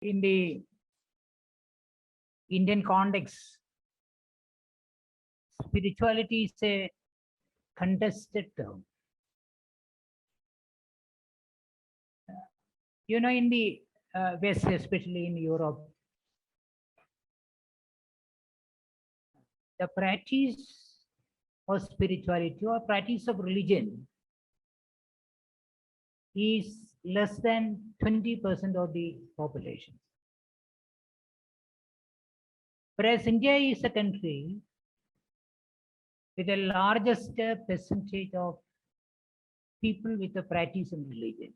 In the Indian context, spirituality is a contested term. In the West, especially in Europe, the practice of spirituality or practice of religion is less than 20% of the population. Whereas India is a country with the largest percentage of people with a practice in religion.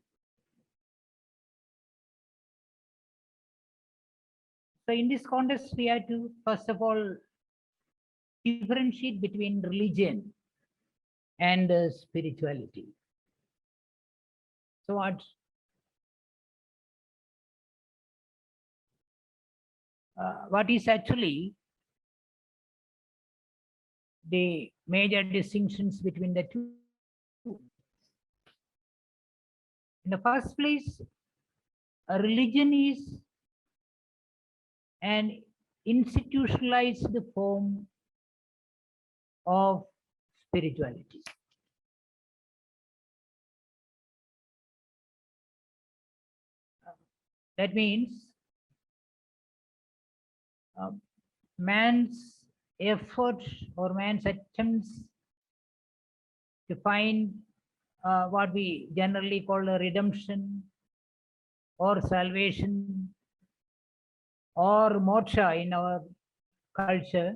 So in this context, we have to, first of all, differentiate between religion and spirituality. So what is actually the major distinctions between the two? In the first place, a religion is an institutionalized form of spirituality. That means man's effort or man's attempts to find what we generally call a redemption or salvation or moksha in our culture.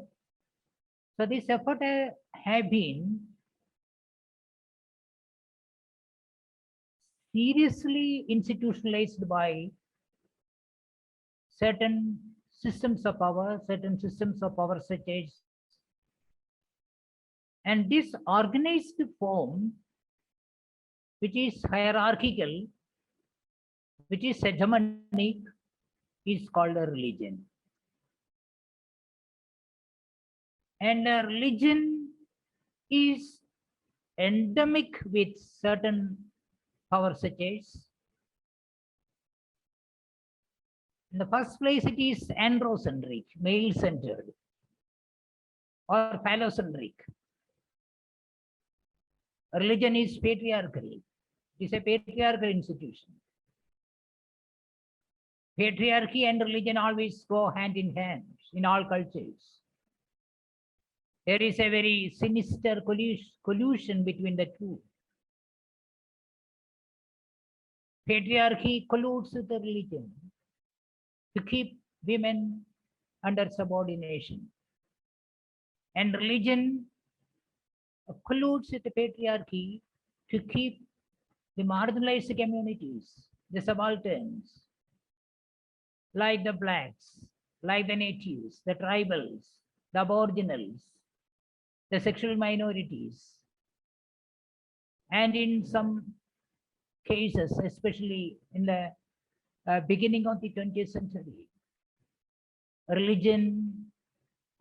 So this effort have been seriously institutionalized by certain systems of power, such as, and this organized form, which is hierarchical, which is hegemonic, is called a religion. And a religion is endemic with certain power such as, in the first place, it is androcentric, male-centered, or phallocentric. Religion is patriarchal. It is a patriarchal institution. Patriarchy and religion always go hand in hand in all cultures. There is a very sinister collusion between the two. Patriarchy colludes with the religion to keep women under subordination. And religion colludes with the patriarchy to keep the marginalized communities, the subalterns, like the blacks, like the natives, the tribals, the aboriginals, the sexual minorities, and in some cases, especially in the beginning of the 20th century, religion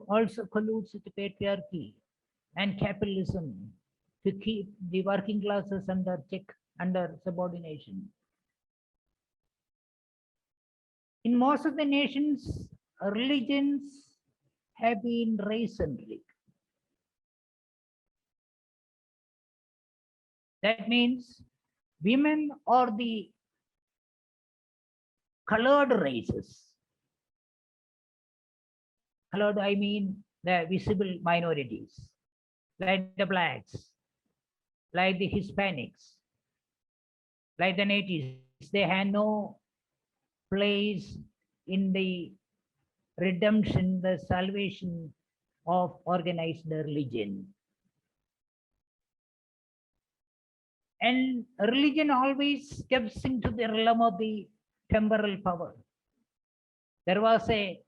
also colludes with the patriarchy and capitalism to keep the working classes under check, under subordination. In most of the nations, religions have been race-centric. That means women are the colored races. Colored, I mean the visible minorities, like the blacks, like the Hispanics, like the natives. They had no place in the redemption, the salvation of organized religion. And religion always steps into the realm of the temporal power. There was a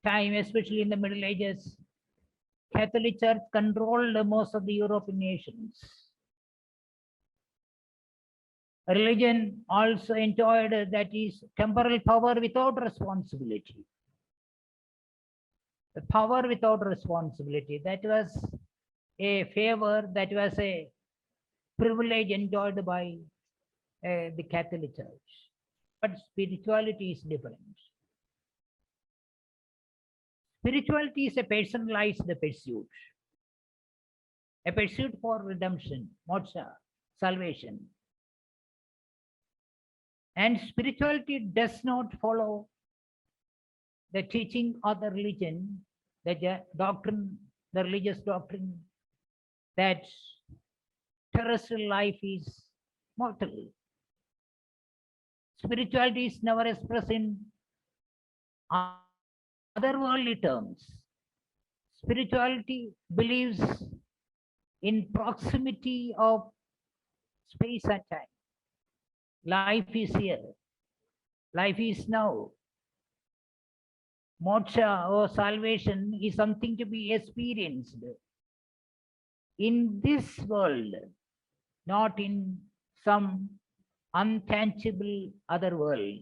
time, especially in the Middle Ages, Catholic Church controlled most of the European nations. Religion also enjoyed, that is, temporal power without responsibility. The power without responsibility, that was a favor, that was a privilege enjoyed by the Catholic Church. But spirituality is different. Spirituality is a personalized pursuit, a pursuit for redemption, moksha, salvation. And spirituality does not follow the teaching of the religion, the doctrine, the religious doctrine that terrestrial life is mortal. Spirituality is never expressed in otherworldly terms. Spirituality believes in proximity of space and time. Life is here. Life is now. Moksha or salvation is something to be experienced in this world, not in some untangible other world.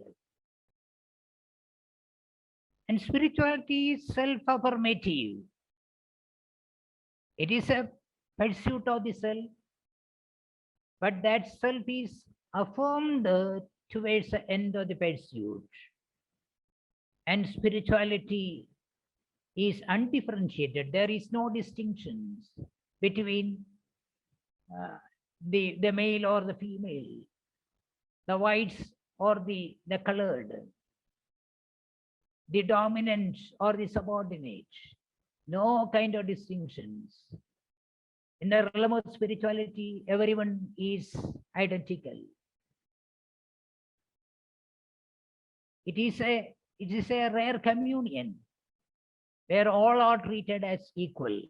And spirituality is self-affirmative. It is a pursuit of the self, but that self is affirmed towards the end of the pursuit. And spirituality is undifferentiated. There is no distinctions between the male or the female, the whites or the colored, the dominant or the subordinate. No kind of distinctions. In the realm of spirituality, everyone is identical. It is a rare communion where all are treated as equal.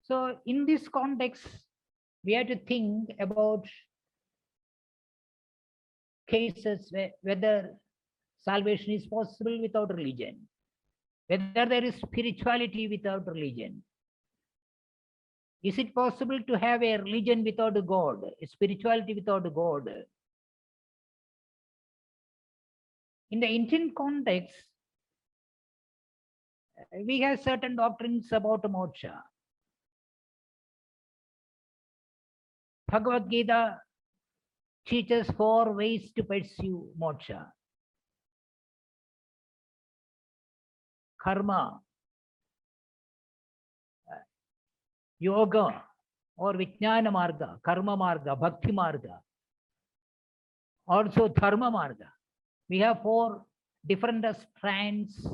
So in this context, we have to think about cases whether salvation is possible without religion, whether there is spirituality without religion. Is it possible to have a religion without a God, a spirituality without a God? In the Indian context, we have certain doctrines about moksha. Bhagavad Gita teaches 4 ways to pursue moksha. Karma, yoga or Vijnana Marga, Karma Marga, Bhakti Marga, also Dharma Marga. We have 4 different strands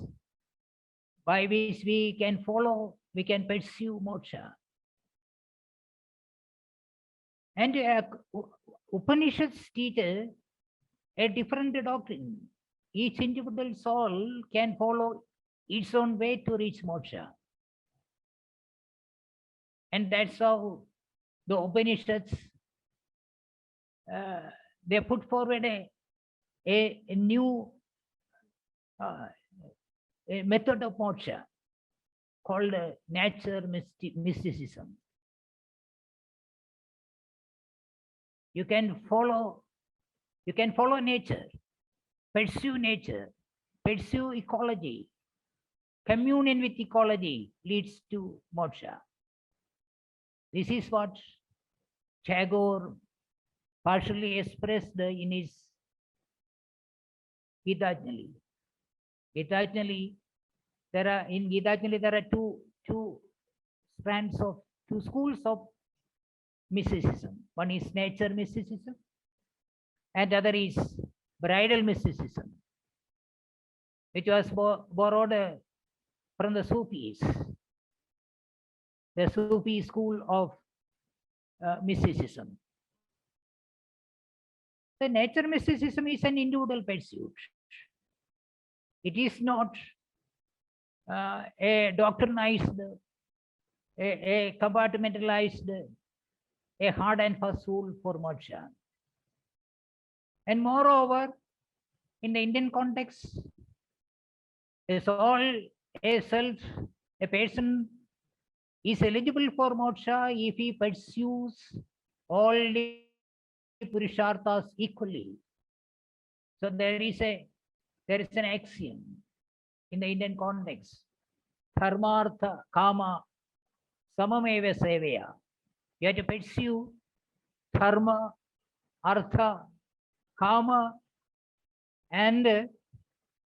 by which we can follow, we can pursue moksha. And Upanishads teach a different doctrine. Each individual soul can follow its own way to reach moksha. And that's how the Upanishads, they put forward a new a method of moksha called nature mysticism. You can follow nature, pursue ecology. Communion with ecology leads to moksha. This is what Tagore partially expressed in his Gitanjali. Gitanjali, there are two strands of 2 schools of mysticism. One is nature mysticism, and other is bridal mysticism, which was borrowed from the Sufis, the Sufi school of mysticism. The nature mysticism is an individual pursuit. It is not a doctrinized, a compartmentalized, a hard and fast rule for moksha. And moreover, in the Indian context, a person is eligible for moksha if he pursues all the purusharthas equally. So there is an axiom in the Indian context: dharmartha kama samameva seveya. You have to pursue dharma, artha, kama, and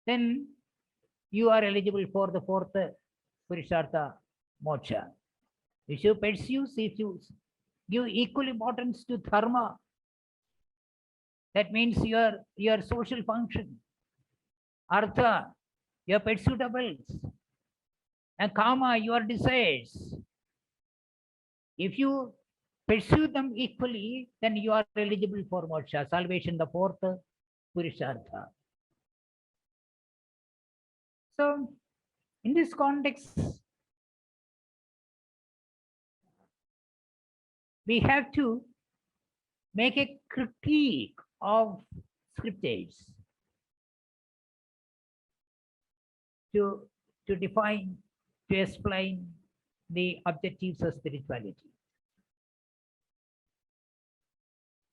then you are eligible for the fourth Purushartha moksha. If you pursue, if you give equal importance to dharma, that means your social function, artha, your pursuit of wealth, and kama, your desires. If you pursue them equally, then you are eligible for moksha, salvation, the fourth Purushartha. So, in this context, we have to make a critique of scriptures to define, to explain the objectives of spirituality.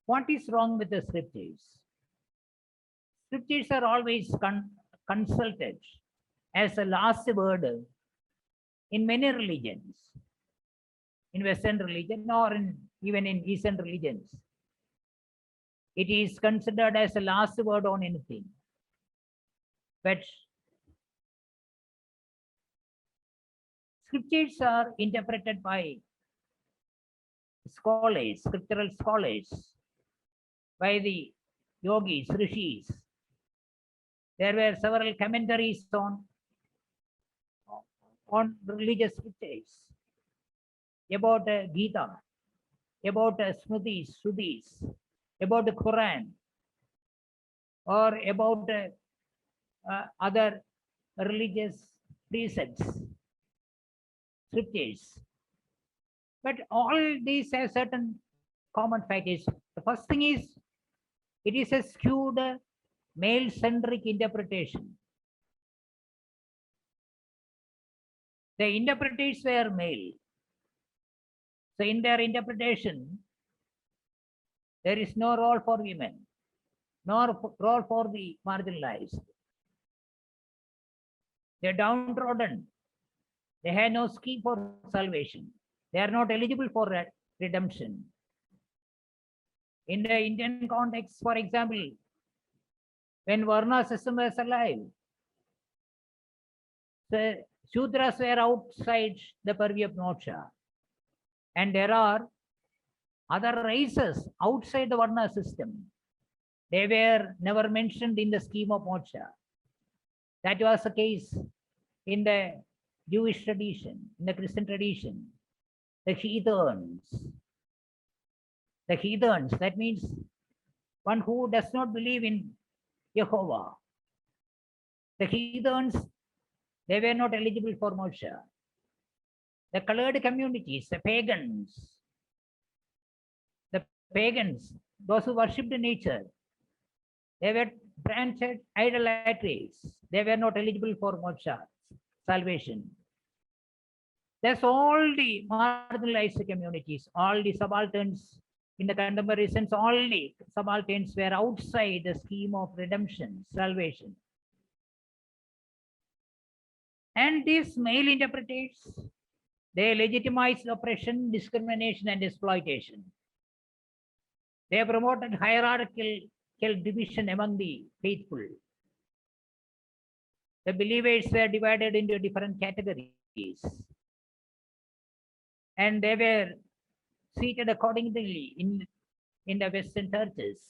What is wrong with the scriptures? Scriptures are always consulted as a last word in many religions, in Western religion or even in Eastern religions. It is considered as a last word on anything. But scriptures are interpreted by scholars, scriptural scholars, by the yogis, rishis. There were several commentaries on religious scriptures about Gita, about Smritis, Shrutis, about the Quran, or about other religious precepts, scriptures. But all these have certain common factors. The first thing is, it is a skewed male-centric interpretation. The interpreters were male. So in their interpretation, there is no role for women, nor role for the marginalized. They're downtrodden. They have no scheme for salvation. They are not eligible for redemption. In the Indian context, for example, when Varna system was alive, the Shudras were outside the purview of moksha. And there are other races outside the Varna system. They were never mentioned in the scheme of moksha. That was the case in the Jewish tradition, in the Christian tradition. The heathens. The heathens, that means one who does not believe in Jehovah. The heathens, they were not eligible for moksha. The colored communities, the pagans, those who worshipped nature, they were branches, idolatries. They were not eligible for moksha, salvation. That's all the marginalized communities, all the subalterns in the contemporary sense, all the subalterns were outside the scheme of redemption, salvation. And these male interpreters, they legitimized oppression, discrimination, and exploitation. They promoted hierarchical division among the faithful. The believers were divided into different categories, and they were seated accordingly in the Western churches.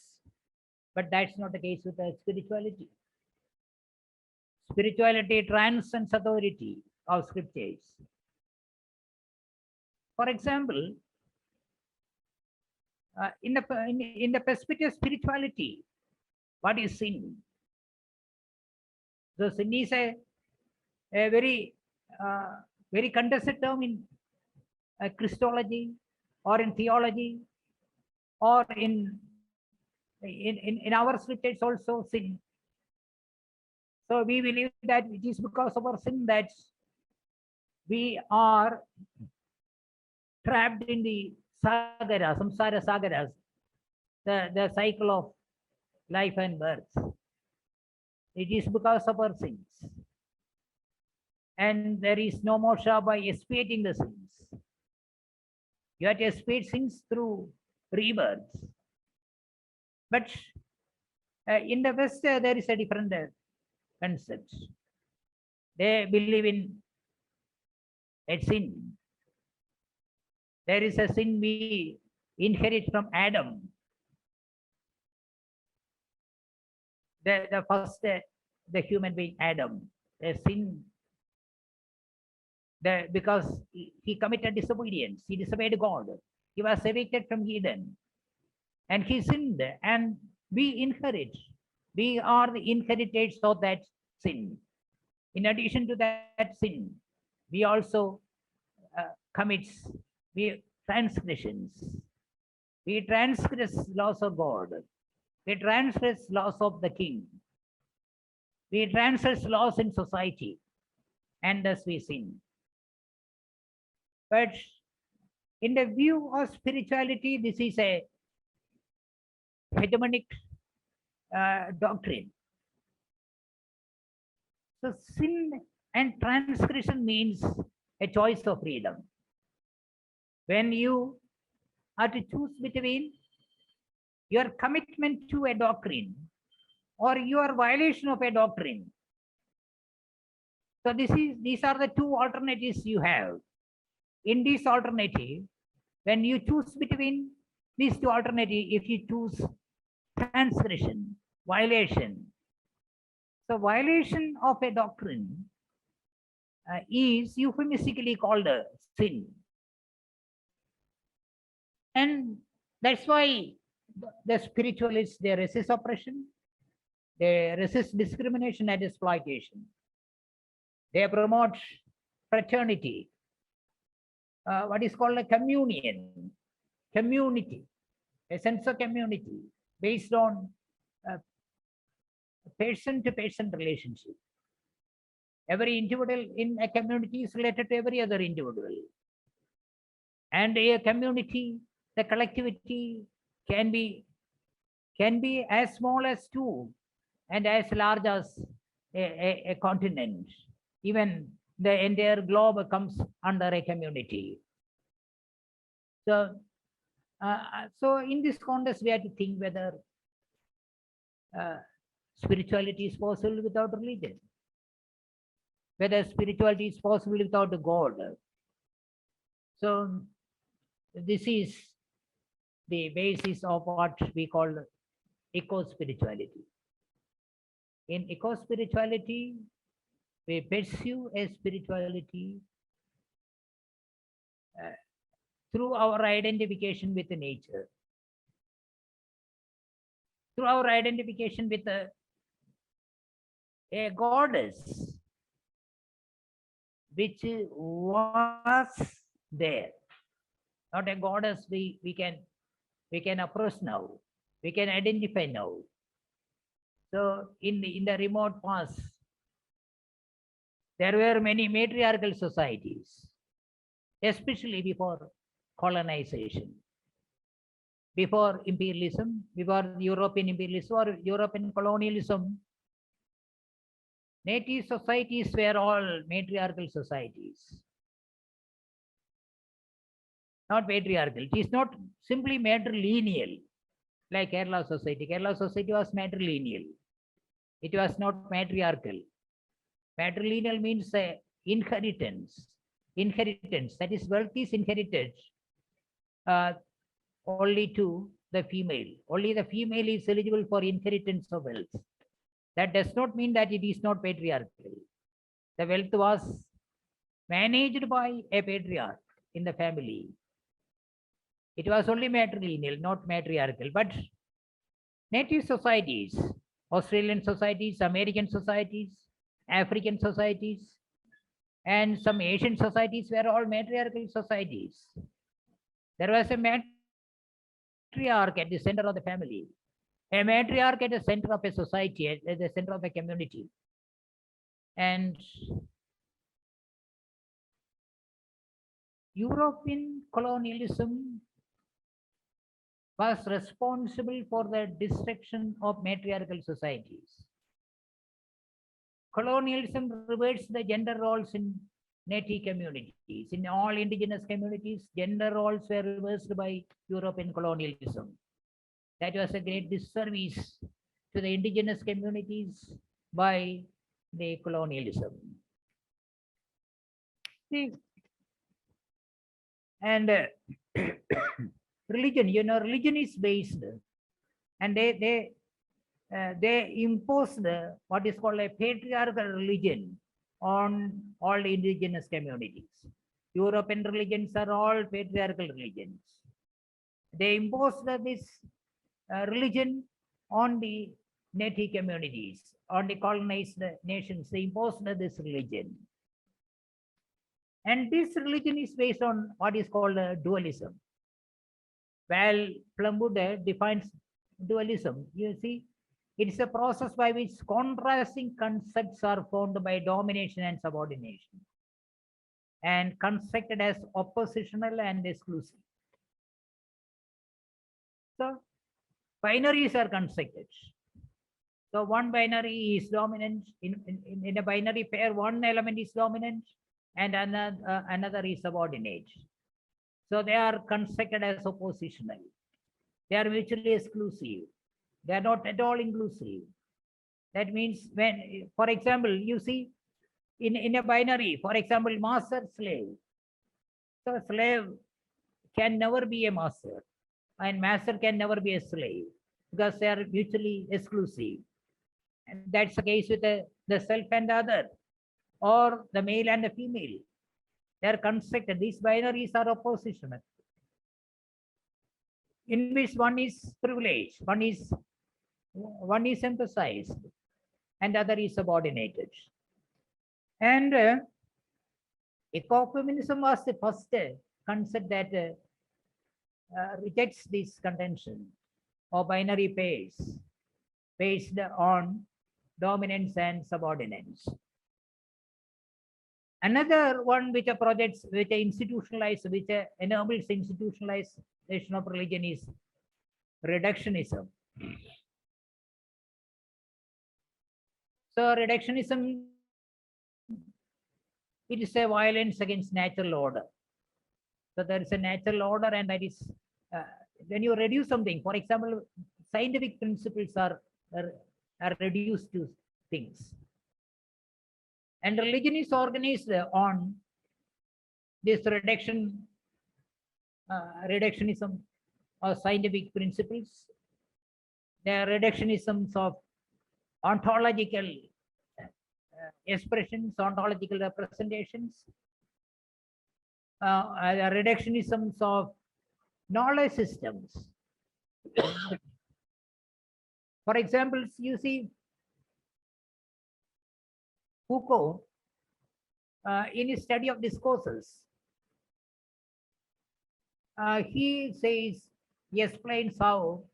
But that's not the case with the spirituality. Spirituality transcends authority of scriptures. For example, in the perspective of spirituality, what is sin? So sin is a very contested term in Christology, or in theology, or in our scriptures also sin. So we believe that it is because of our sin that we are trapped in the sagara, samsara sagaras, the cycle of life and birth. It is because of our sins. And there is no moksha by expiating the sins. You have to expiate sins through rebirth. But in the West, there is a different concept. They believe in a sin. There is a sin we inherit from Adam. The first, the human being, Adam, a sin. Because he committed disobedience, he disobeyed God. He was evicted from Eden, and he sinned, and we inherit. We are the inheritors of that sin. In addition to that sin, we also commits transgressions. We transgress laws of God. We transgress laws of the king. We transgress laws in society, and thus we sin. But in the view of spirituality, this is a hegemonic doctrine. So sin and transgression means a choice of freedom. When you are to choose between your commitment to a doctrine or your violation of a doctrine. So these are the two alternatives you have. In this alternative, when you choose between these two alternatives, if you choose transgression, violation. So violation of a doctrine is euphemistically called a sin. And that's why the spiritualists, they resist oppression, they resist discrimination and exploitation. They promote fraternity, what is called a communion, community, a sense of community based on person-to-person relationship. Every individual in a community is related to every other individual. And a community, the collectivity can be as small as two and as large as a continent. Even the entire globe comes under a community. So, so in this context, we have to think whether spirituality is possible without religion, whether spirituality is possible without a God. So this is the basis of what we call eco-spirituality. In eco-spirituality, we pursue a spirituality through our identification with nature, through our identification with a goddess which was there, not a goddess we can approach now, we can identify now. So in the remote past, there were many matriarchal societies, especially before colonization, before imperialism, before European imperialism or European colonialism. Native societies were all matriarchal societies, not patriarchal. It is not simply matrilineal like Kerala society. Kerala society was matrilineal. It was not matriarchal. Matrilineal means inheritance. Inheritance, that is, wealth is inherited only to the female. Only the female is eligible for inheritance of wealth. That does not mean that it is not patriarchal. The wealth was managed by a patriarch in the family. It was only matrilineal, not matriarchal. But native societies, Australian societies, American societies, African societies, and some Asian societies were all matriarchal societies. There was a matriarch at the center of the family, a matriarch at the center of a society, at the center of a community. And European colonialism was responsible for the destruction of matriarchal societies. Colonialism reversed the gender roles in native communities. In all indigenous communities, gender roles were reversed by European colonialism. That was a great disservice to the indigenous communities by the colonialism. See, and religion, religion is based, and they imposed what is called a patriarchal religion on all indigenous communities. European religions are all patriarchal religions. They imposed this religion on the native communities, on the colonized nations. They imposed this religion. And this religion is based on what is called dualism. Well, Plumwood defines dualism. You see, it is a process by which contrasting concepts are formed by domination and subordination, and constructed as oppositional and exclusive. So, binaries are constructed. So, one binary is dominant. In a binary pair, one element is dominant and another is subordinate. So, they are constructed as oppositional. They are mutually exclusive. They are not at all inclusive. That means when, for example, you see in a binary, for example, master, slave. So slave can never be a master and master can never be a slave because they are mutually exclusive. And that's the case with the self and the other, or the male and the female. They are constructed. These binaries are oppositional, in which one is privileged, one is emphasized, and the other is subordinated. And ecofeminism was the first concept that rejects this contention of binary pairs based on dominance and subordinance. Another one which projects, which institutionalized, which enables institutionalization of religion is reductionism. So reductionism, it is a violence against natural order. So there is a natural order, and that is when you reduce something. For example, scientific principles are reduced to things, and religion is organized on this reductionism or scientific principles. There are reductionisms of ontological expressions, ontological representations, reductionisms of knowledge systems. For example, you see Foucault, in his study of discourses, he says, he explains how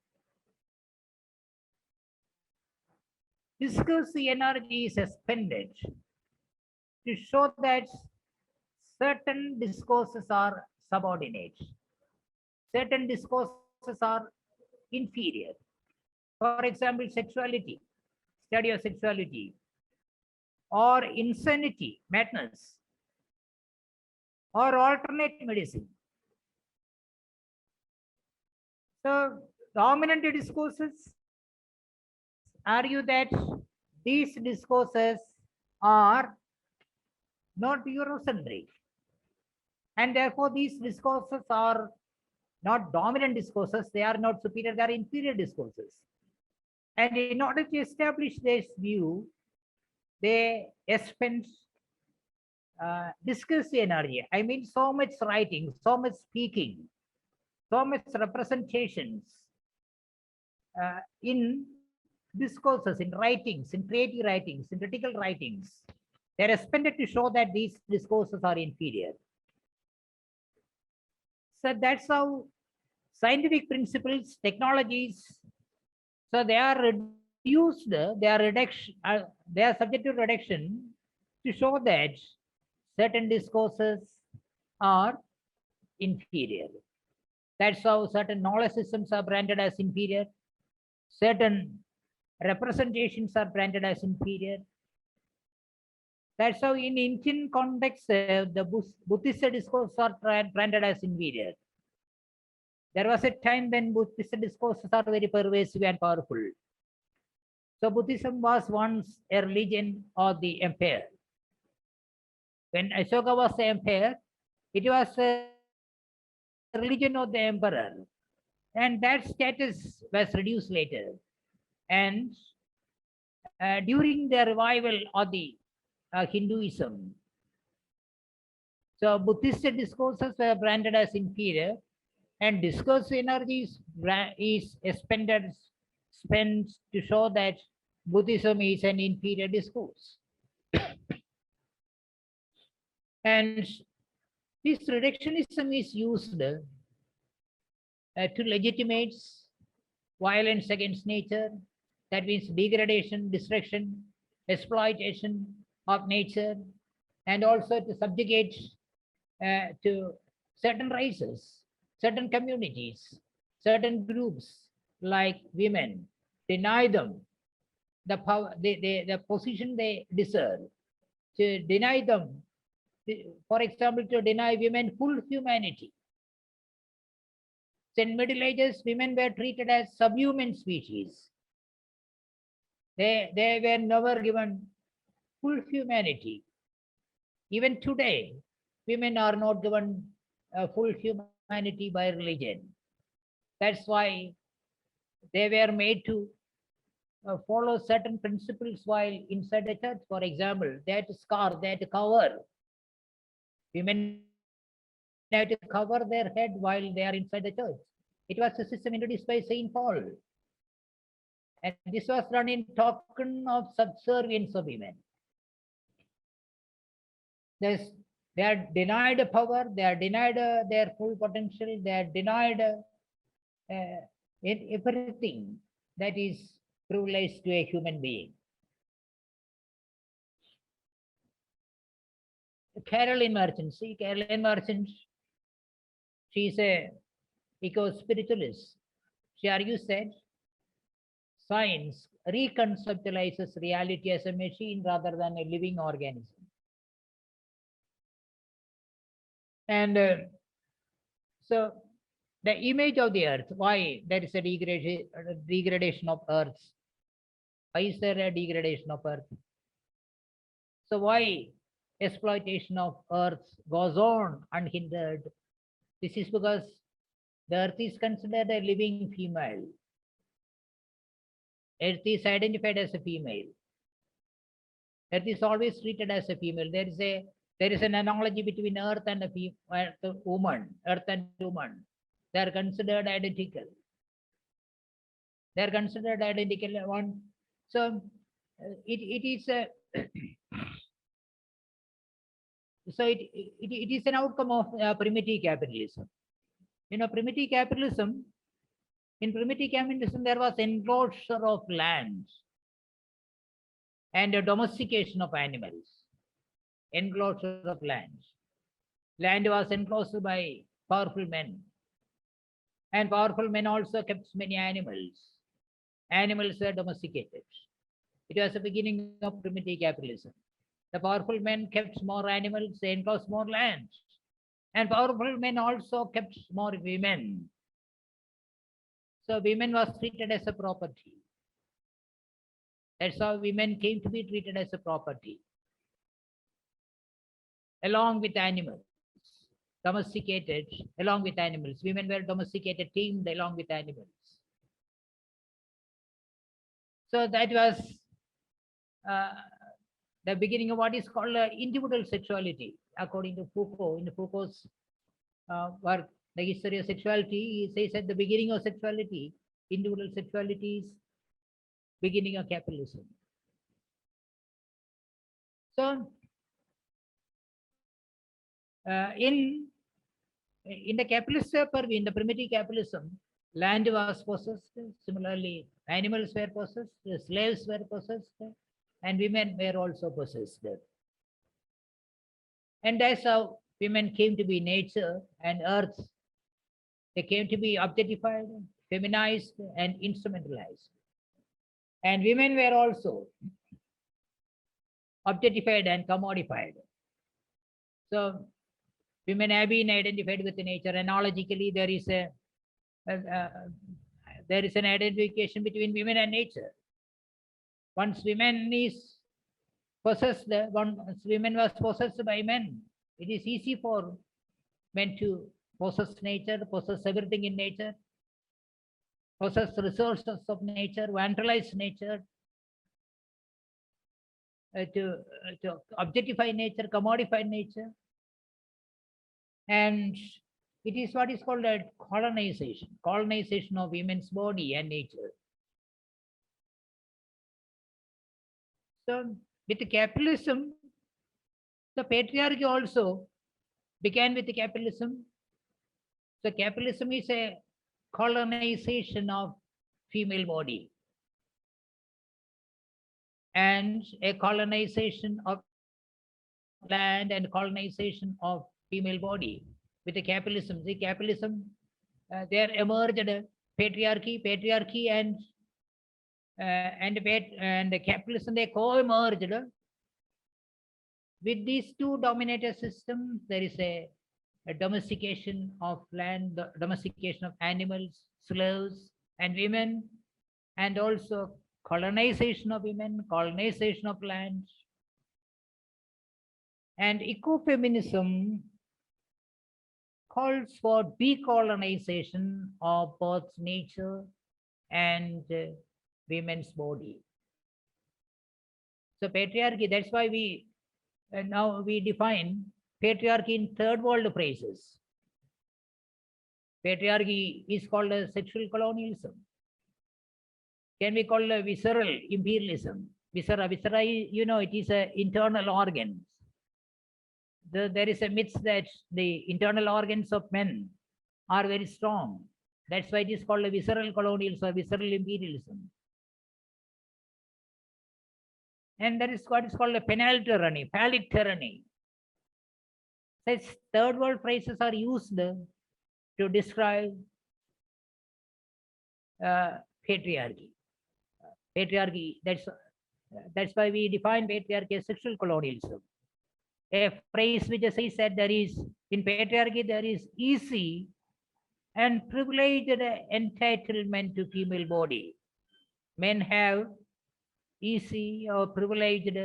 discursive energy is expended to show that certain discourses are subordinate, certain discourses are inferior. For example, sexuality, study of sexuality, or insanity, madness, or alternate medicine. So, dominant discourses argue that these discourses are not Eurocentric, and therefore these discourses are not dominant discourses, they are not superior, they are inferior discourses. And in order to establish this view, they expend discursive energy. I mean, so much writing, so much speaking, so much representations in discourses, in writings, in creative writings, in critical writings. They're expended to show that these discourses are inferior. So that's how scientific principles, technologies, so they are reduced, they are subject to reduction to show that certain discourses are inferior. That's how certain knowledge systems are branded as inferior. Certain representations are branded as inferior. That's how in Indian context, the Buddhist discourses are branded as inferior. There was a time when Buddhist discourses are very pervasive and powerful. So Buddhism was once a religion of the empire. When Ashoka was the emperor, it was a religion of the emperor. And that status was reduced later. And during the revival of the Hinduism, so Buddhist discourses were branded as inferior, and discourse energy is spent to show that Buddhism is an inferior discourse. And this reductionism is used to legitimate violence against nature, that means degradation, destruction, exploitation of nature, and also to subjugate to certain races, certain communities, certain groups like women, deny them the power, the position they deserve, to deny them, for example, to deny women full humanity. In Middle Ages, women were treated as subhuman species. They were never given full humanity. Even today, women are not given full humanity by religion. That's why they were made to follow certain principles while inside the church. For example, that scarf, that cover. Women have to cover their head while they are inside the church. It was a system introduced by Saint Paul. And this was done in token of subservience of women. They are denied power, they are denied their full potential, they are denied everything that is privileged to a human being. Caroline Merchant, see, Caroline Merchant, she is a eco-spiritualist. She argues that science reconceptualizes reality as a machine rather than a living organism. And so the image of the earth, why there is a degradation of earth? Why is there a degradation of earth? So why exploitation of earth goes on unhindered? This is because the earth is considered a living female. Earth is identified as a female. Earth is always treated as a female. There is an analogy between earth and a woman. Earth and woman. They are considered identical. They are considered identical one. So it is a so it is an outcome of primitive capitalism. You know, primitive capitalism. In primitive capitalism, there was enclosure of land and a domestication of animals. Enclosure of land. Land was enclosed by powerful men. And powerful men also kept many animals. Animals were domesticated. It was the beginning of primitive capitalism. The powerful men kept more animals, they enclosed more land. And powerful men also kept more women. So women was treated as a property. That's how women came to be treated as a property. Along with animals, domesticated along with animals. Women were domesticated, tamed along with animals. So that was the beginning of what is called individual sexuality, according to Foucault. In Foucault's work, the history of sexuality, he says at the beginning of sexuality, individual sexuality is beginning of capitalism. So in the capitalist purview, in the primitive capitalism, land was possessed. Similarly, animals were possessed, slaves were possessed, and women were also possessed. And that's how women came to be nature and earth. They came to be objectified, feminized, and instrumentalized. And women were also objectified and commodified. So women have been identified with nature. Analogically, there is an identification between women and nature. Once women is possessed, once women was possessed by men, it is easy for men to possess nature, possess everything in nature, possess resources of nature, vandalize nature, to objectify nature, commodify nature. And it is what is called a colonization of women's body and nature. So with capitalism, the patriarchy also began with capitalism. So capitalism is a colonization of female body and a colonization of land and colonization of female body with the capitalism. The capitalism, there emerged patriarchy and the capitalism, they co-emerged. With these two dominator systems, there is a domestication of land, the domestication of animals, slaves, and women, and also colonization of women, colonization of land. And ecofeminism calls for decolonization of both nature and women's body. So patriarchy, that's why now we define patriarchy in third world phrases. Patriarchy is called a sexual colonialism. Can we call a visceral imperialism? Viscera, you know, it is an internal organ. There is a myth that the internal organs of men are very strong. That's why it is called a visceral colonialism or visceral imperialism. And that is what is called a penal tyranny, phallic tyranny. Such third world phrases are used to describe patriarchy. Patriarchy, that's why we define patriarchy as sexual colonialism. A phrase which says that there is, in patriarchy, there is easy and privileged entitlement to female body. Men have easy or privileged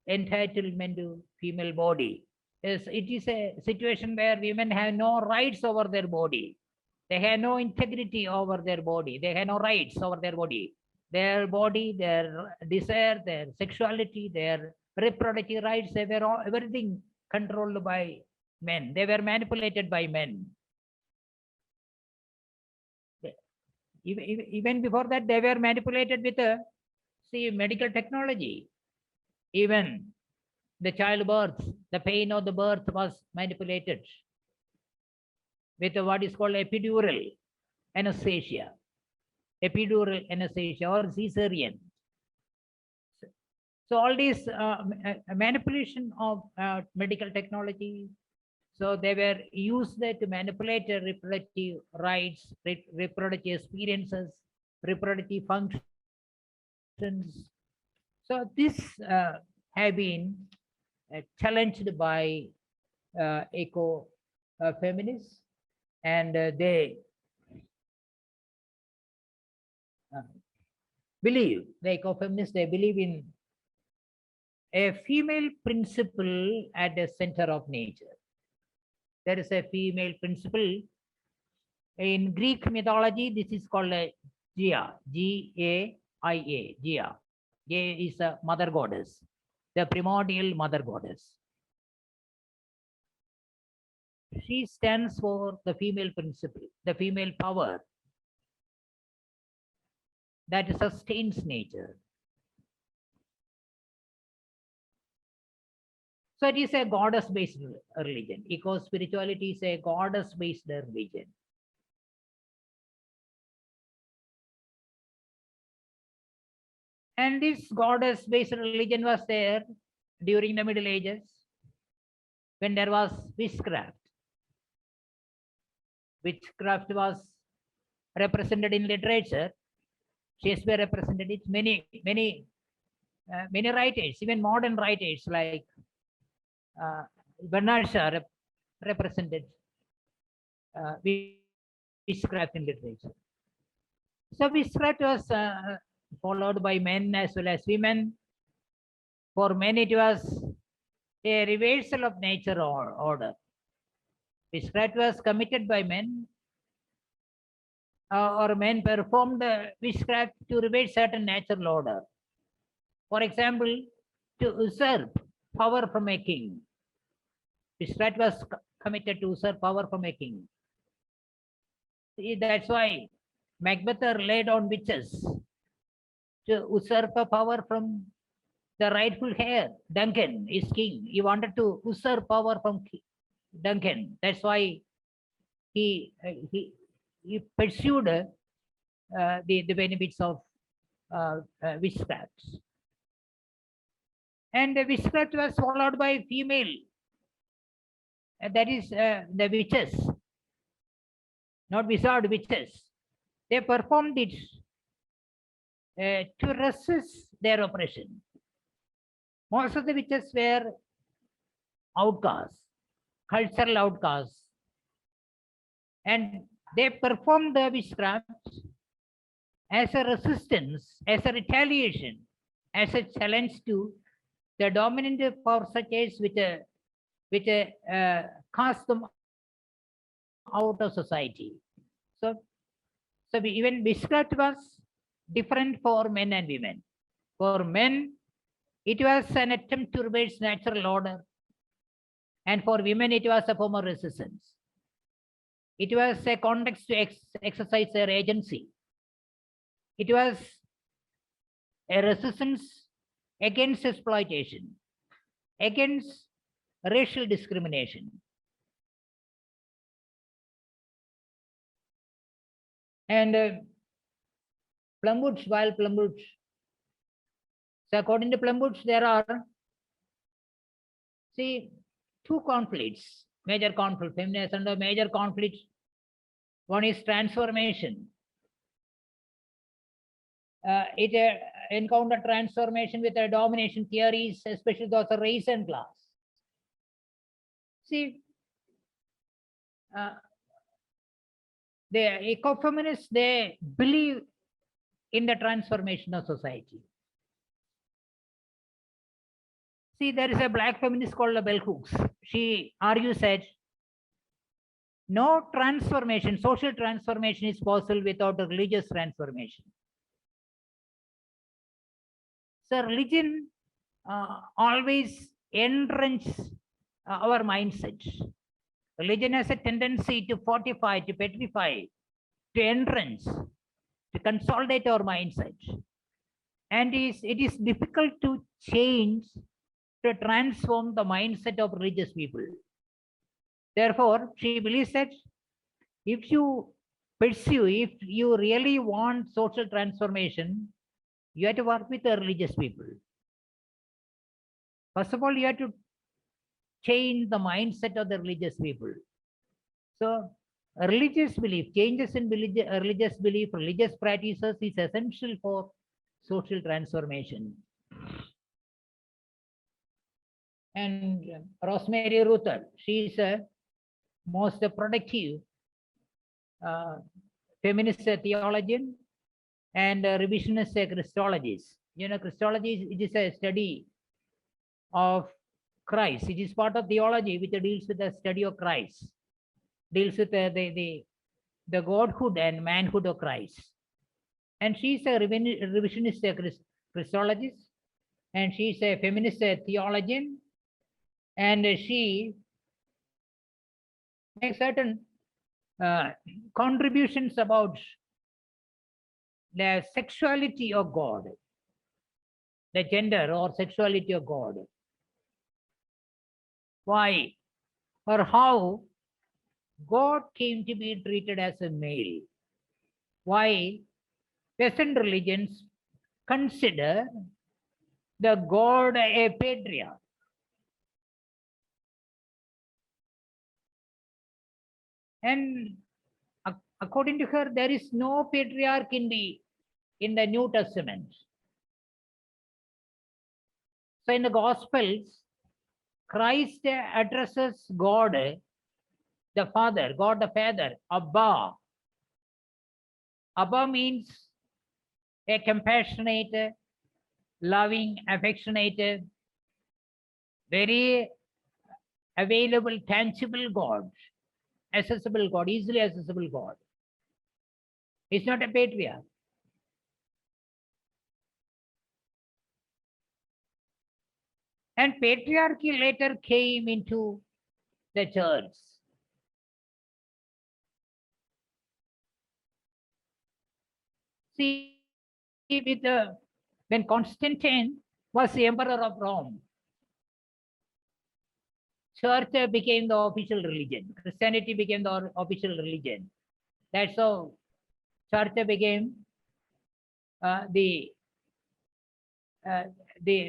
entitlement to female body. Yes, it is a situation where women have no rights over their body. They have no integrity over their body. They have no rights over their body. Their body, their desire, their sexuality, their reproductive rights, they were all, everything controlled by men. They were manipulated by men. Even before that, they were manipulated with medical technology. Even the childbirth, the pain of the birth was manipulated with what is called epidural anesthesia. Epidural anesthesia or cesarean. So all these manipulation of medical technology, so they were used to manipulate reproductive rights, reproductive experiences, reproductive functions. So this have been challenged by eco-feminists, and they believe, the eco-feminists, they believe in a female principle at the center of nature. There is a female principle. In Greek mythology, this is called a Gaia, G-A-I-A, Gaia. Gaia is a mother goddess, the primordial mother goddess. She stands for the female principle, the female power that sustains nature. So it is a goddess-based religion. Eco-spirituality is a goddess-based religion. And this goddess-based religion was there during the Middle Ages when there was witchcraft. Witchcraft was represented in literature. Shakespeare represented it. Many writers, even modern writers like Bernard Shaw represented witchcraft in literature. So witchcraft was followed by men as well as women. For men, it was a reversal of nature or order. Witchcraft was committed by men, or men performed witchcraft to reverse certain natural order. For example, to usurp power from a king. Witchcraft was committed to usurp power from a king. See, that's why Macbeth laid on witches to usurp a power from the rightful heir. Duncan is king. He wanted to usurp power from Duncan. That's why he pursued the benefits of witchcraft. And the witchcraft was followed by female, that is the witches, not wizard, witches. They performed it to resist their oppression. Most of the witches were outcasts, cultural outcasts, and they performed the witchcraft as a resistance, as a retaliation, as a challenge to the dominant power structures which cast them out of society. So even witchcraft was different for men and women. For men, it was an attempt to reverse natural order, and for women, it was a form of resistance. It was a context to exercise their agency. It was a resistance against exploitation, against racial discrimination. And Plumwood, while Plumwood, so according to Plumwood, there are, see, two conflicts, major conflict, feminists under major conflict. One is transformation. It encountered transformation with domination theories, especially those of race and class. See, the ecofeminists, they believe in the transformation of society. See, there is a black feminist called Bell Hooks. She argues that no transformation, social transformation is possible without a religious transformation. So religion always entrenches our mindset. Religion has a tendency to fortify, to petrify, to entrench, to consolidate our mindset. And it is difficult to change, to transform the mindset of religious people. Therefore, she believes that if you pursue, if you really want social transformation, you have to work with the religious people. First of all, you have to change the mindset of the religious people. So, religious belief, changes in religious belief, religious practices is essential for social transformation. And Rosemary Ruther, she is a most productive feminist theologian and revisionist Christologist. You know, Christology, it is a study of Christ. It is part of theology which deals with the study of Christ, deals with the godhood and manhood of Christ. And she is a revisionist Christologist, and she is a feminist theologian, and she makes certain contributions about the sexuality of God, the gender or sexuality of God. Why or how God came to be treated as a male. Why Western religions consider the God a patriarch. And according to her, there is no patriarch in the New Testament. So in the Gospels, Christ addresses God, the Father, God the Father, Abba. Abba means a compassionate, loving, affectionate, very available, tangible God, accessible God, easily accessible God. He's not a patriarch. And patriarchy later came into the church. See, when Constantine was the emperor of Rome, church became the official religion. Christianity became the official religion. That's how church became the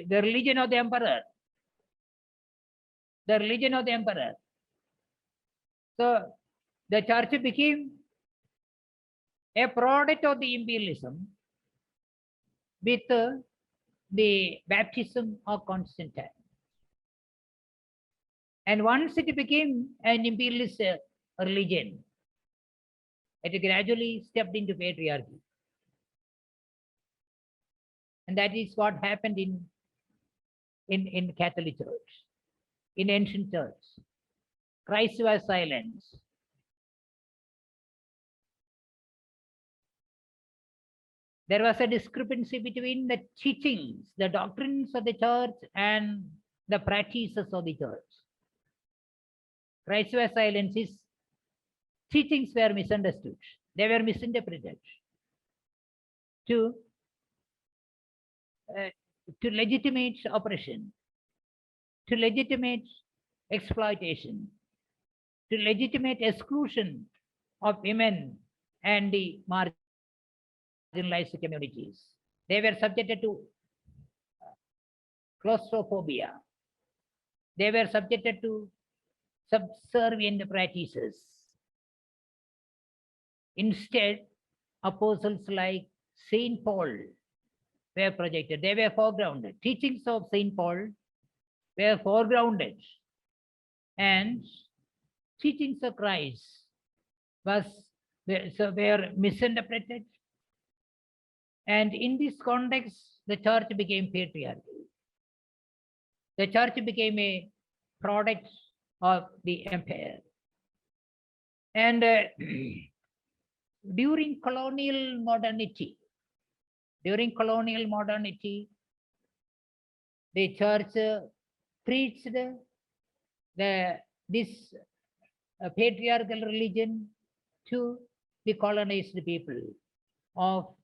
religion of the emperor. The religion of the emperor. So the church became a product of the imperialism with the baptism of Constantine. And once it became an imperialist religion, it gradually stepped into patriarchy. And that is what happened in Catholic Church, in ancient church. Christ was silenced. There was a discrepancy between the teachings, the doctrines of the church, and the practices of the church. Christ was silenced. His teachings were misunderstood. They were misinterpreted to legitimate oppression, to legitimate exploitation, to legitimate exclusion of women and the marginalized communities. They were subjected to claustrophobia. They were subjected to subservient practices. Instead, apostles like Saint Paul were projected. They were foregrounded. Teachings of Saint Paul were foregrounded, and teachings of Christ were misinterpreted. And in this context, the church became patriarchal. The church became a product of the empire. And during colonial modernity, the church preached this patriarchal religion to the colonized people of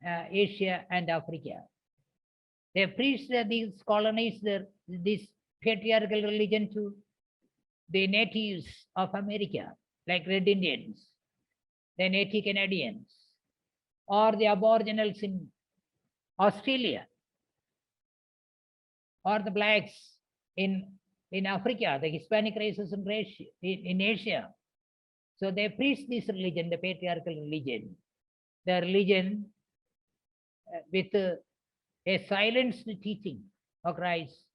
Asia and Africa. They preached these colonized this patriarchal religion to the natives of America, like Red Indians, the Native Canadians, or the Aboriginals in Australia, or the blacks in Africa, the Hispanic races in Asia. So they preach this religion, the patriarchal religion, the religion with a silenced teaching of Christ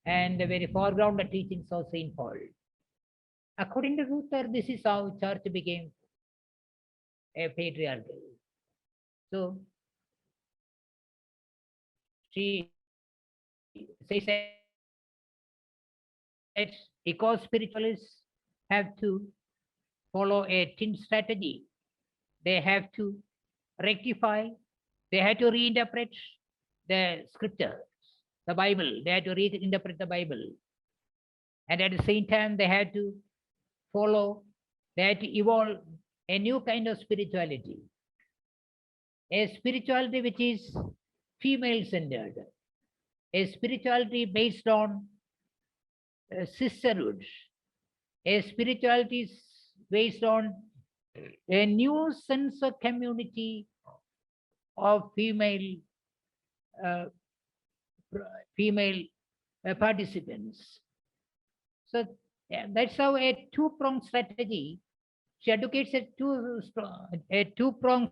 and the very foregrounded teachings of Saint Paul. According to Luther, this is how church became a patriarchal. So she says that eco-spiritualists have to follow a twin strategy. They have to rectify, they have to reinterpret the scriptures, the Bible. They have to reinterpret the Bible. And at the same time, they have to follow, they have to evolve a new kind of spirituality. A spirituality which is female-centered. A spirituality based on sisterhood. A spirituality based on a new sense of community of female participants. So that's how a two-pronged strategy. She advocates a two-pronged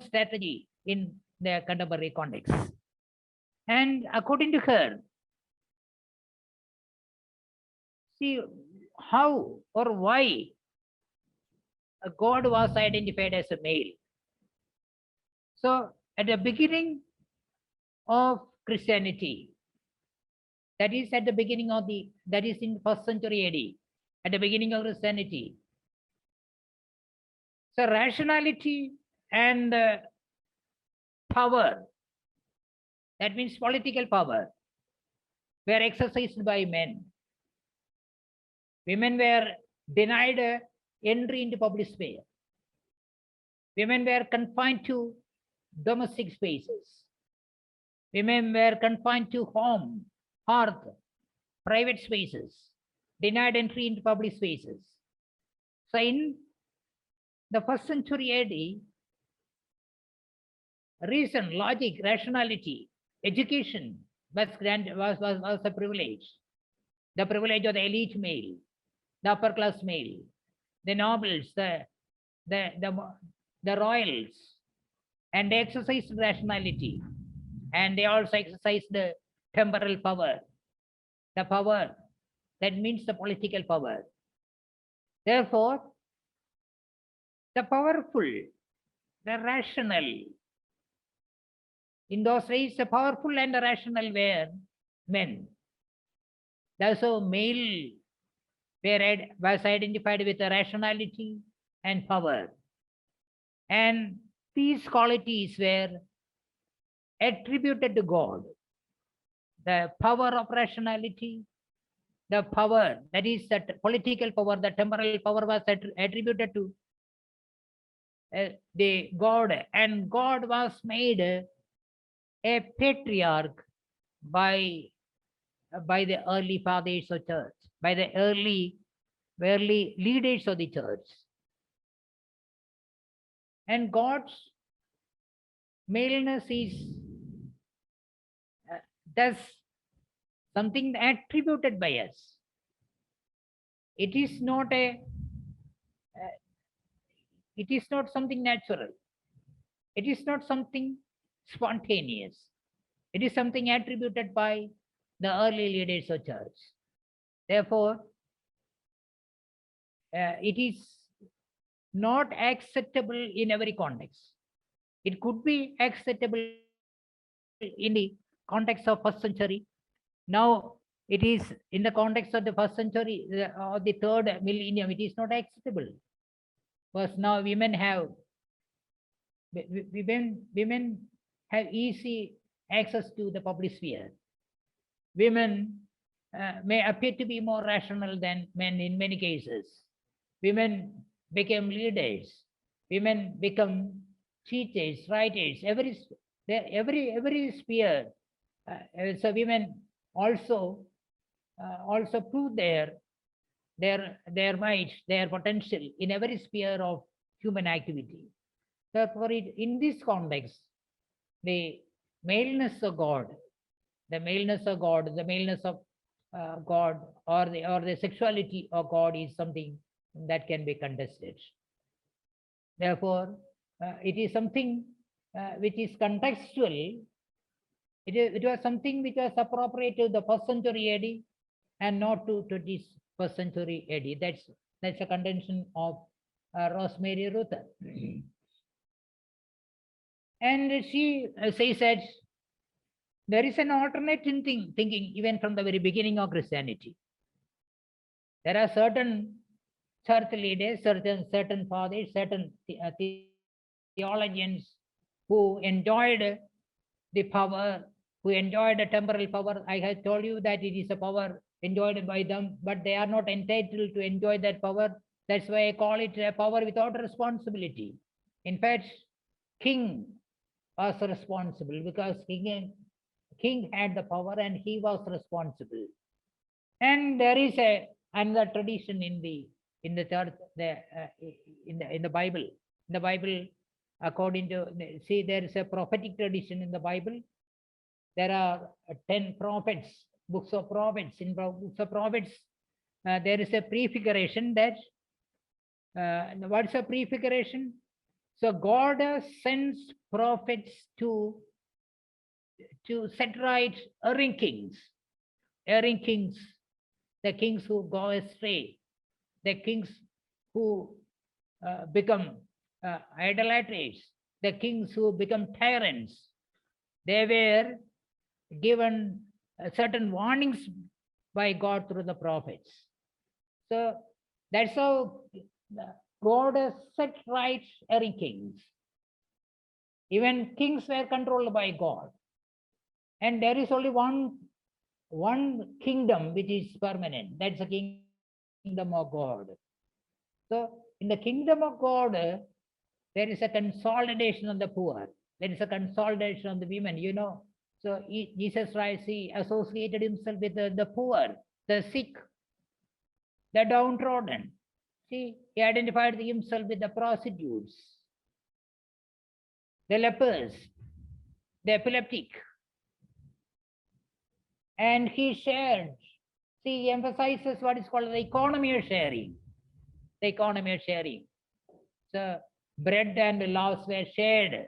strategy in the contemporary context. And according to her, see how or why God was identified as a male. So at the beginning of Christianity. That is at the beginning of that is in first century AD, at the beginning of Christianity. So rationality and power, that means political power, were exercised by men. Women were denied entry into public sphere. Women were confined to domestic spaces. Women were confined to home, hearth, private spaces, denied entry into public spaces. So in the first century AD, reason, logic, rationality, education was a privilege. The privilege of the elite male, the upper class male, the nobles, the royals, and they exercised rationality, and they also exercised the temporal power, the power that means the political power. Therefore, the powerful, the rational, in those days, the powerful and the rational were men. Also, male was identified with the rationality and power. And these qualities were attributed to God. The power of rationality, the power, that is the political power, the temporal power was attributed to the God, and God was made a patriarch by the early fathers of church, by the early leaders of the church. And God's maleness is thus something attributed by us. It is not something natural. It is not something spontaneous. It is something attributed by the early leaders of church. Therefore, it is not acceptable in every context. It could be acceptable in the context of first century. Now it is in the context of the first century or the third millennium, it is not acceptable. Because now women have easy access to the public sphere. Women may appear to be more rational than men in many cases. Women become leaders. Women become teachers, writers. Every sphere. So women also prove their might, their potential in every sphere of human activity. Therefore, in this context, the maleness of God, the maleness of God, or the sexuality of God is something that can be contested. Therefore, it is something which is contextual. It was something which was appropriate to the first century AD and not to 21st century AD. That's a contention of Rosemary Ruther. And she says that there is an alternate thinking even from the very beginning of Christianity. There are certain church leaders, certain fathers, certain theologians who enjoyed the power, who enjoyed the temporal power. I have told you that it is a power enjoyed by them, but they are not entitled to enjoy that power. That's why I call it a power without responsibility. In fact, king was responsible because king had the power and he was responsible. And there is another tradition in the church, in the Bible. In the Bible, according to there is a prophetic tradition in the Bible. There are 10 prophets, books of prophets. In books of prophets, there is a prefiguration that what's a prefiguration? So God sends prophets to set right erring kings, the kings who go astray, the kings who become idolaters, the kings who become tyrants, they were given certain warnings by God through the prophets. So that's how God has set right every kings. Even kings were controlled by God. And there is only one kingdom which is permanent. That's the kingdom of God. So in the kingdom of God, there is a consolidation of the poor. There is a consolidation of the women, you know. So Jesus Christ, he associated himself with the poor, the sick, the downtrodden. See, he identified himself with the prostitutes, the lepers, the epileptic. And he shared. See, he emphasizes what is called the economy of sharing. The economy of sharing. So bread and loaves were shared.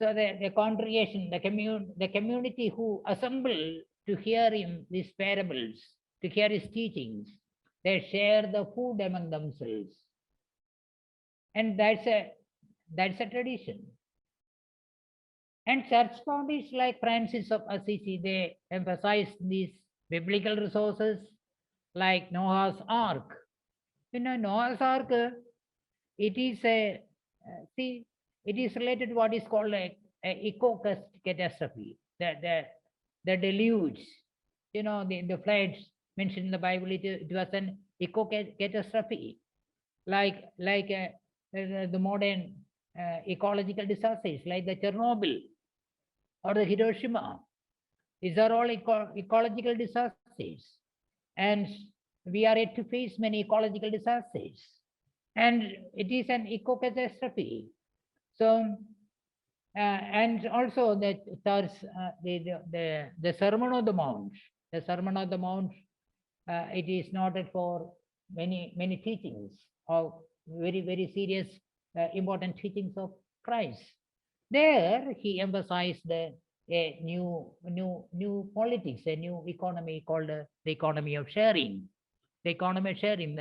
So the congregation, the community who assembled to hear him these parables, to hear his teachings, they share the food among themselves. And that's a tradition. And church founders like Francis of Assisi, they emphasize these biblical resources like Noah's Ark. You know, Noah's Ark, it is it is related to what is called a eco catastrophe, the deluge. You know, the floods mentioned in the Bible, it was an eco catastrophe, like the modern ecological disasters, like the Chernobyl or the Hiroshima. These are all ecological disasters. And we are yet to face many ecological disasters. And it is an eco catastrophe. So, and also the Sermon on the Mount. The Sermon on the Mount, it is noted for many teachings of very serious, important teachings of Christ. There he emphasized a new politics, a new economy called the economy of sharing. The economy of sharing.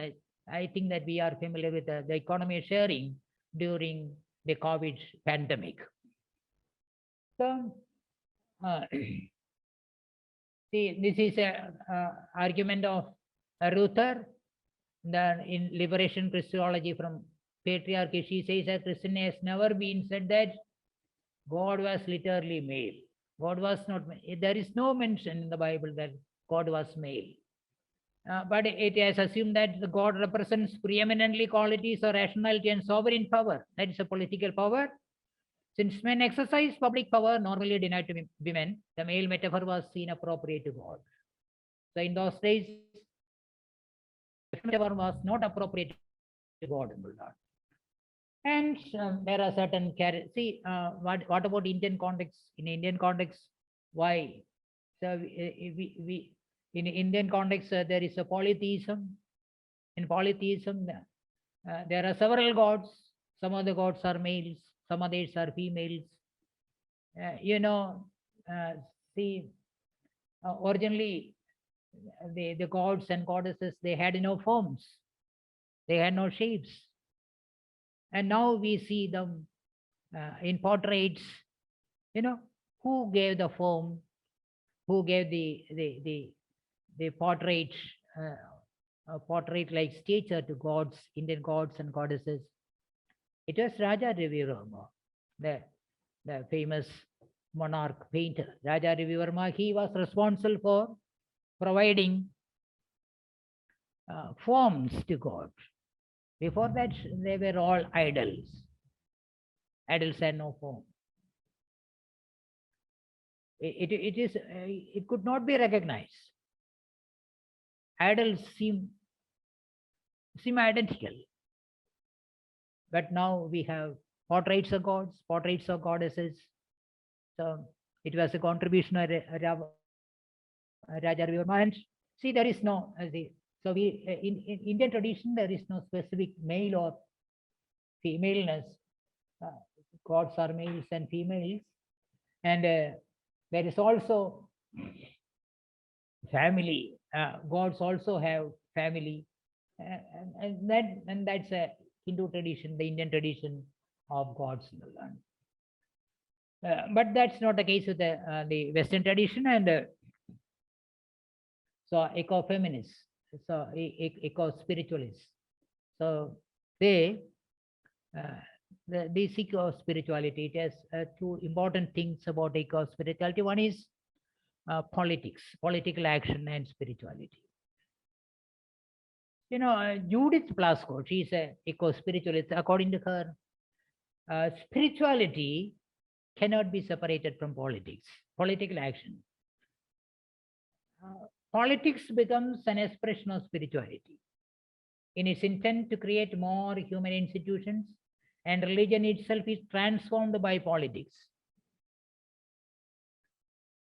I think that we are familiar with the economy of sharing during the COVID pandemic. So, see, this is a argument of Luther. In Liberation Christology from Patriarchy, she says that Christian has never been said that God was literally male. God was not. There is no mention in the Bible that God was male. But it has assumed that the God represents preeminently qualities of rationality and sovereign power. That is a political power. Since men exercise public power normally denied to women, the male metaphor was seen appropriate to God. So in those days, the metaphor was not appropriate to God. And there are certain see what about Indian context? In Indian context, why? So we in Indian context there is a polytheism. In polytheism, there are several gods. Some of the gods are males, some others are females. You know, see, originally the gods and goddesses, they had no forms, they had no shapes. And now we see them in portraits. You know, who gave the form, who gave the portrait, portrait like stature to gods, Indian gods and goddesses? It was Raja Ravi Verma, the famous monarch painter. Raja Ravi Verma, he was responsible for providing forms to God. Before that, they were all idols. Idols had no form. It could not be recognized. Idols seem identical. But now we have portraits of gods, portraits of goddesses. So it was a contribution of Raja Ravi Verma. And see, there is no, so we in Indian tradition, there is no specific male or femaleness. Gods are males and females. And there is also family. Gods also have family. And that's a Hindu tradition, the Indian tradition. of gods. But that's not the case with the Western tradition, and so ecofeminists, so eco-spiritualists. So they, these eco-spirituality, it has two important things about eco-spirituality. One is politics, political action, and spirituality. You know, Judith Plasko, she's a eco-spiritualist. According to her, spirituality cannot be separated from politics, political action. Politics becomes an expression of spirituality in its intent to create more human institutions, and religion itself is transformed by politics.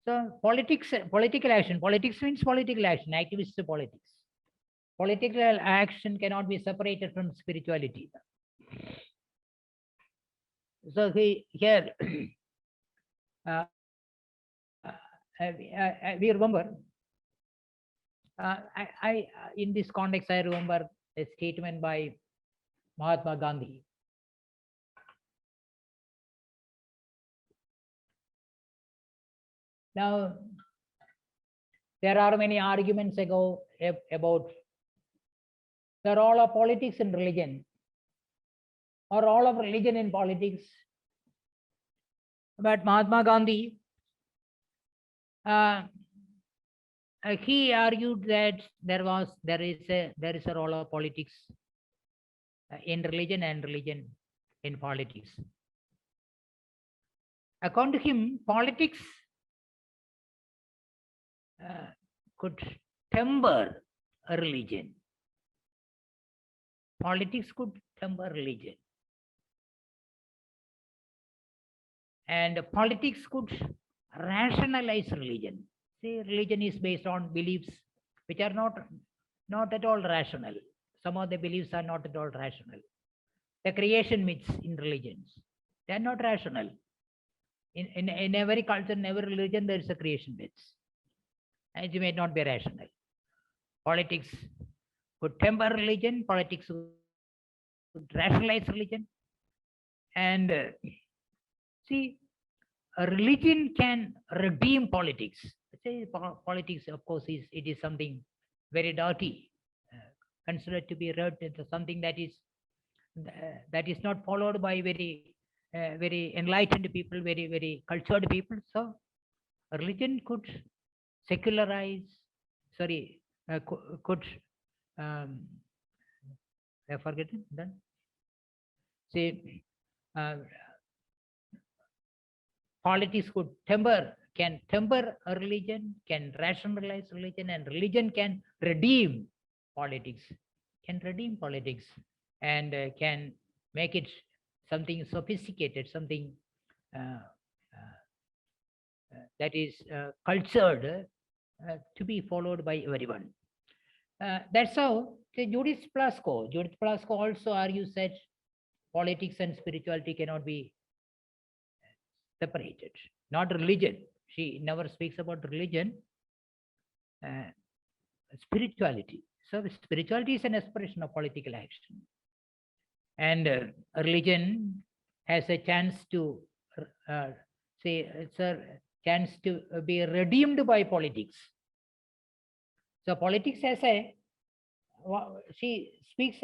So politics, political action, politics means political action, activist politics. Political action cannot be separated from spirituality. So here, we remember, in this context, I remember a statement by Mahatma Gandhi. Now, there are many arguments about the role of politics in religion, or role of religion in politics. But Mahatma Gandhi, he argued that there is a role of politics in religion and religion in politics. According to him, politics could temper a religion. Politics could temper religion. And politics could rationalize religion. See, religion is based on beliefs which are not at all rational. Some of the beliefs are not at all rational. The creation myths in religions, they are not rational. In every culture, in every religion, there is a creation myths. And it may not be rational. Politics could temper religion, politics could rationalize religion. And see, a religion can redeem politics. Say politics, of course, it is something very dirty, considered to be dirty, something that is not followed by very enlightened people, very cultured people. So religion could secularize, could I forget it then. Say politics could can temper a religion, can rationalize religion, and religion can redeem politics, and can make it something sophisticated, something that is cultured, to be followed by everyone. That's how Judith Plasko also argues that politics and spirituality cannot be separated. Not religion. She never speaks about religion. Spirituality. So spirituality is an expression of political action. And religion has a chance to it's a chance to be redeemed by politics. So politics has she speaks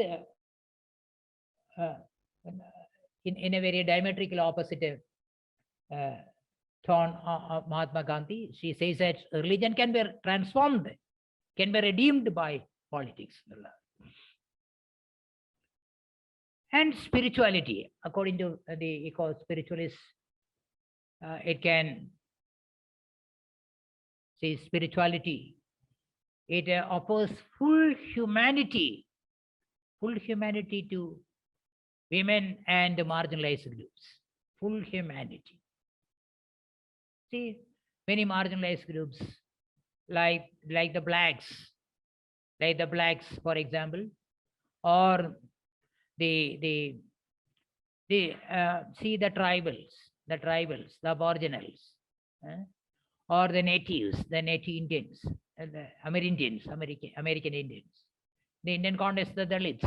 in a very diametrical opposite tone of Mahatma Gandhi. She says that religion can be transformed, can be redeemed by politics. And spirituality, according to the eco-spiritualists, it can say spirituality. It offers full humanity to women and marginalized groups. Full humanity. See, many marginalized groups, like the blacks, for example, or see the tribals, the aboriginals, or the natives, the native Indians, the American Indians, the Indian context, the Dalits,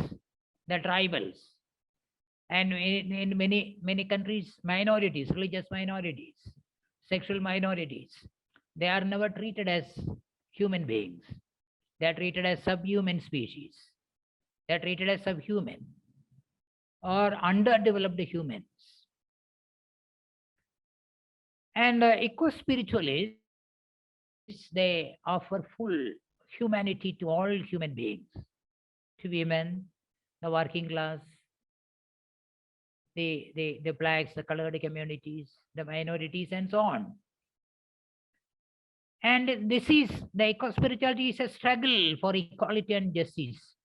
the tribals, And in many countries, minorities, religious minorities, sexual minorities, they are never treated as human beings. They are treated as subhuman species. They are treated as subhuman or underdeveloped humans. And eco-spiritualists, they offer full humanity to all human beings, to women, the working class, the blacks, the colored communities, the minorities, and so on. And this is, the eco-spirituality is a struggle for equality and justice,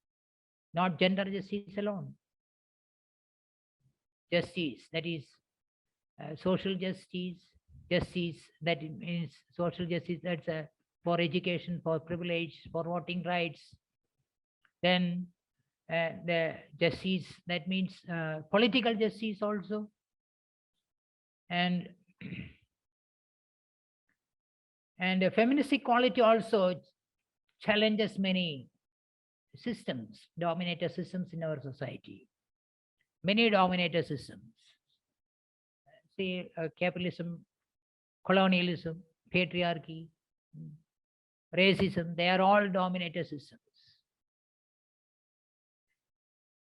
not gender justice alone. Justice, that is social justice, justice that means social justice, that's for education, for privilege, for voting rights. Then the justice, that means political justice also. And and feminist equality also challenges many systems, dominator systems in our society. Many dominator systems. See, capitalism, colonialism, patriarchy, racism, they are all dominator systems.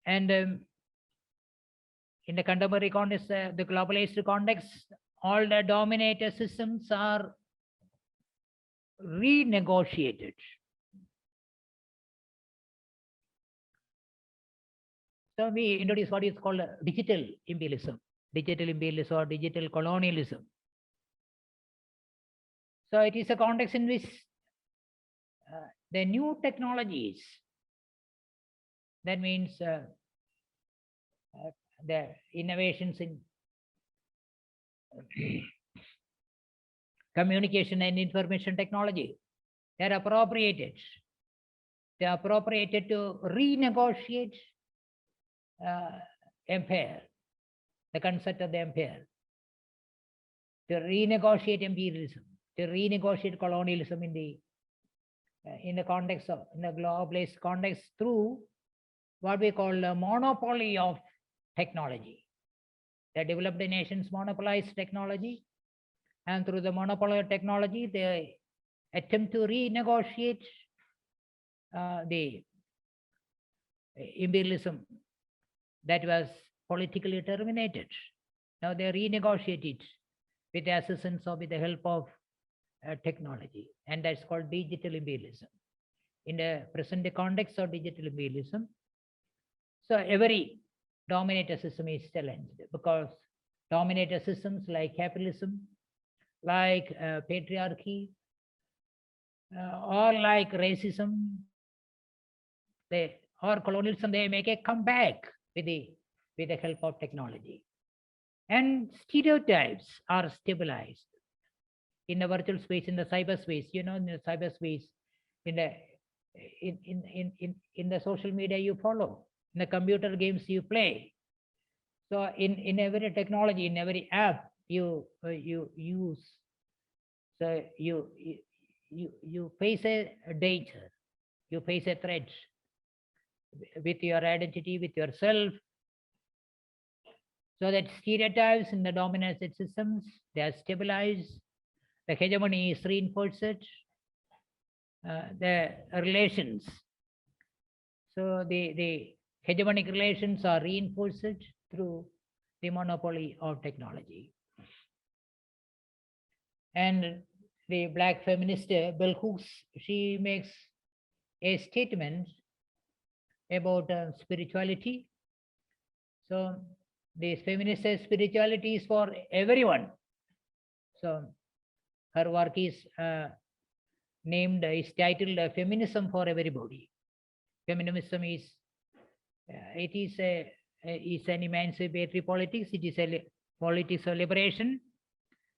And in the contemporary context, the globalized context, all the dominator systems are renegotiated. So we introduce what is called digital imperialism or digital colonialism. So it is a context in which the new technologies, that means the innovations in communication and information technology, they are appropriated. They are appropriated to renegotiate empire, the concept of the empire, to renegotiate imperialism, to renegotiate colonialism in the context of, in the globalized context, through what we call a monopoly of technology. The developed nations monopolize technology, and through the monopoly of technology, they attempt to renegotiate the imperialism that was politically terminated. Now they renegotiate it with the assistance or with the help of technology, and that's called digital imperialism. In the present context of digital imperialism, so every dominator system is challenged, because dominator systems like capitalism, like patriarchy, or like racism, or colonialism, they make a comeback with the help of technology. And stereotypes are stabilized in the virtual space, in the cyberspace. In the cyberspace, in the social media you follow, in the computer games you play. So in every technology, in every app you use, so you face a danger, you face a threat with your identity, with yourself. So that stereotypes in the dominated systems, they are stabilized, the hegemony is reinforced, the relations, so the hegemonic relations are reinforced through the monopoly of technology. And the black feminist Bell Hooks, she makes a statement about spirituality. So the feminist says spirituality is for everyone. So her work is titled Feminism for Everybody. Feminism is is an emancipatory politics. It is a politics of liberation,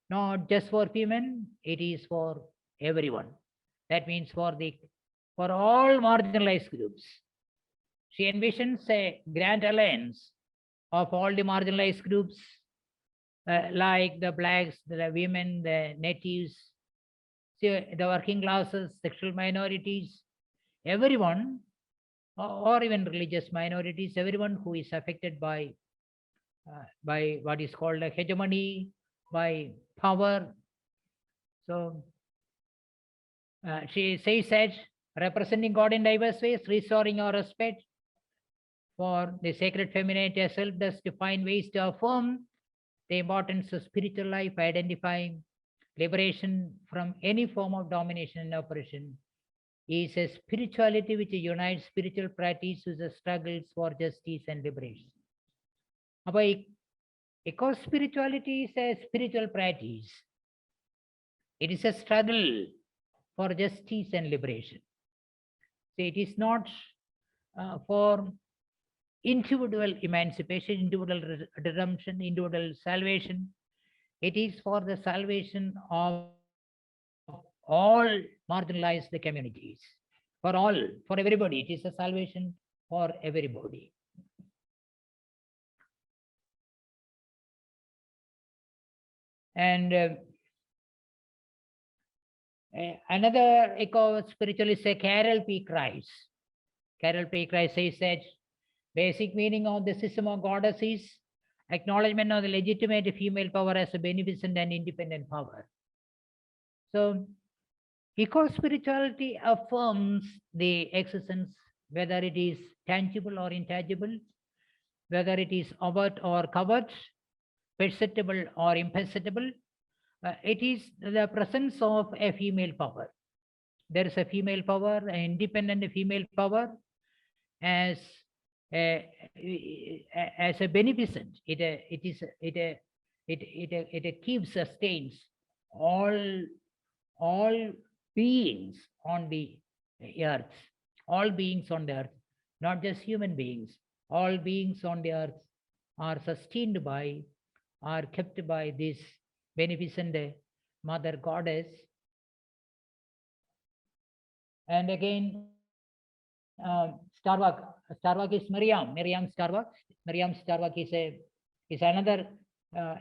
not just for women. It is for everyone. That means for all marginalized groups. She envisions a grand alliance of all the marginalized groups, like the blacks, the women, the natives, the working classes, sexual minorities, everyone, or even religious minorities, everyone who is affected by by what is called a hegemony, by power. So she says that representing God in diverse ways, restoring our respect for the sacred feminine herself, thus to find ways to affirm the importance of spiritual life, identifying liberation from any form of domination and oppression, is a spirituality which unites spiritual practice with the struggles for justice and liberation. അപ്പോൾ eco spirituality is a spiritual practice. It is a struggle for justice and liberation. So it is not for individual emancipation, individual redemption, individual salvation. It is for the salvation of all marginalized communities, for all, for everybody. It is a salvation for everybody. And another eco spiritualist, Carol P. Christ. Carol P. Christ says that basic meaning of the system of goddess is acknowledgement of the legitimate female power as a beneficent and independent power. So eco spirituality affirms the existence, whether it is tangible or intangible, whether it is overt or covert, perceptible or imperceptible. It is the presence of a female power. There is a female power, an independent female power, as a beneficent. It keeps, sustains all beings on the earth, all beings on the earth, not just human beings. All beings on the earth are sustained by, are kept by this beneficent mother goddess. And again, Starbuck is Miriam Starbuck. Miriam Starbuck is another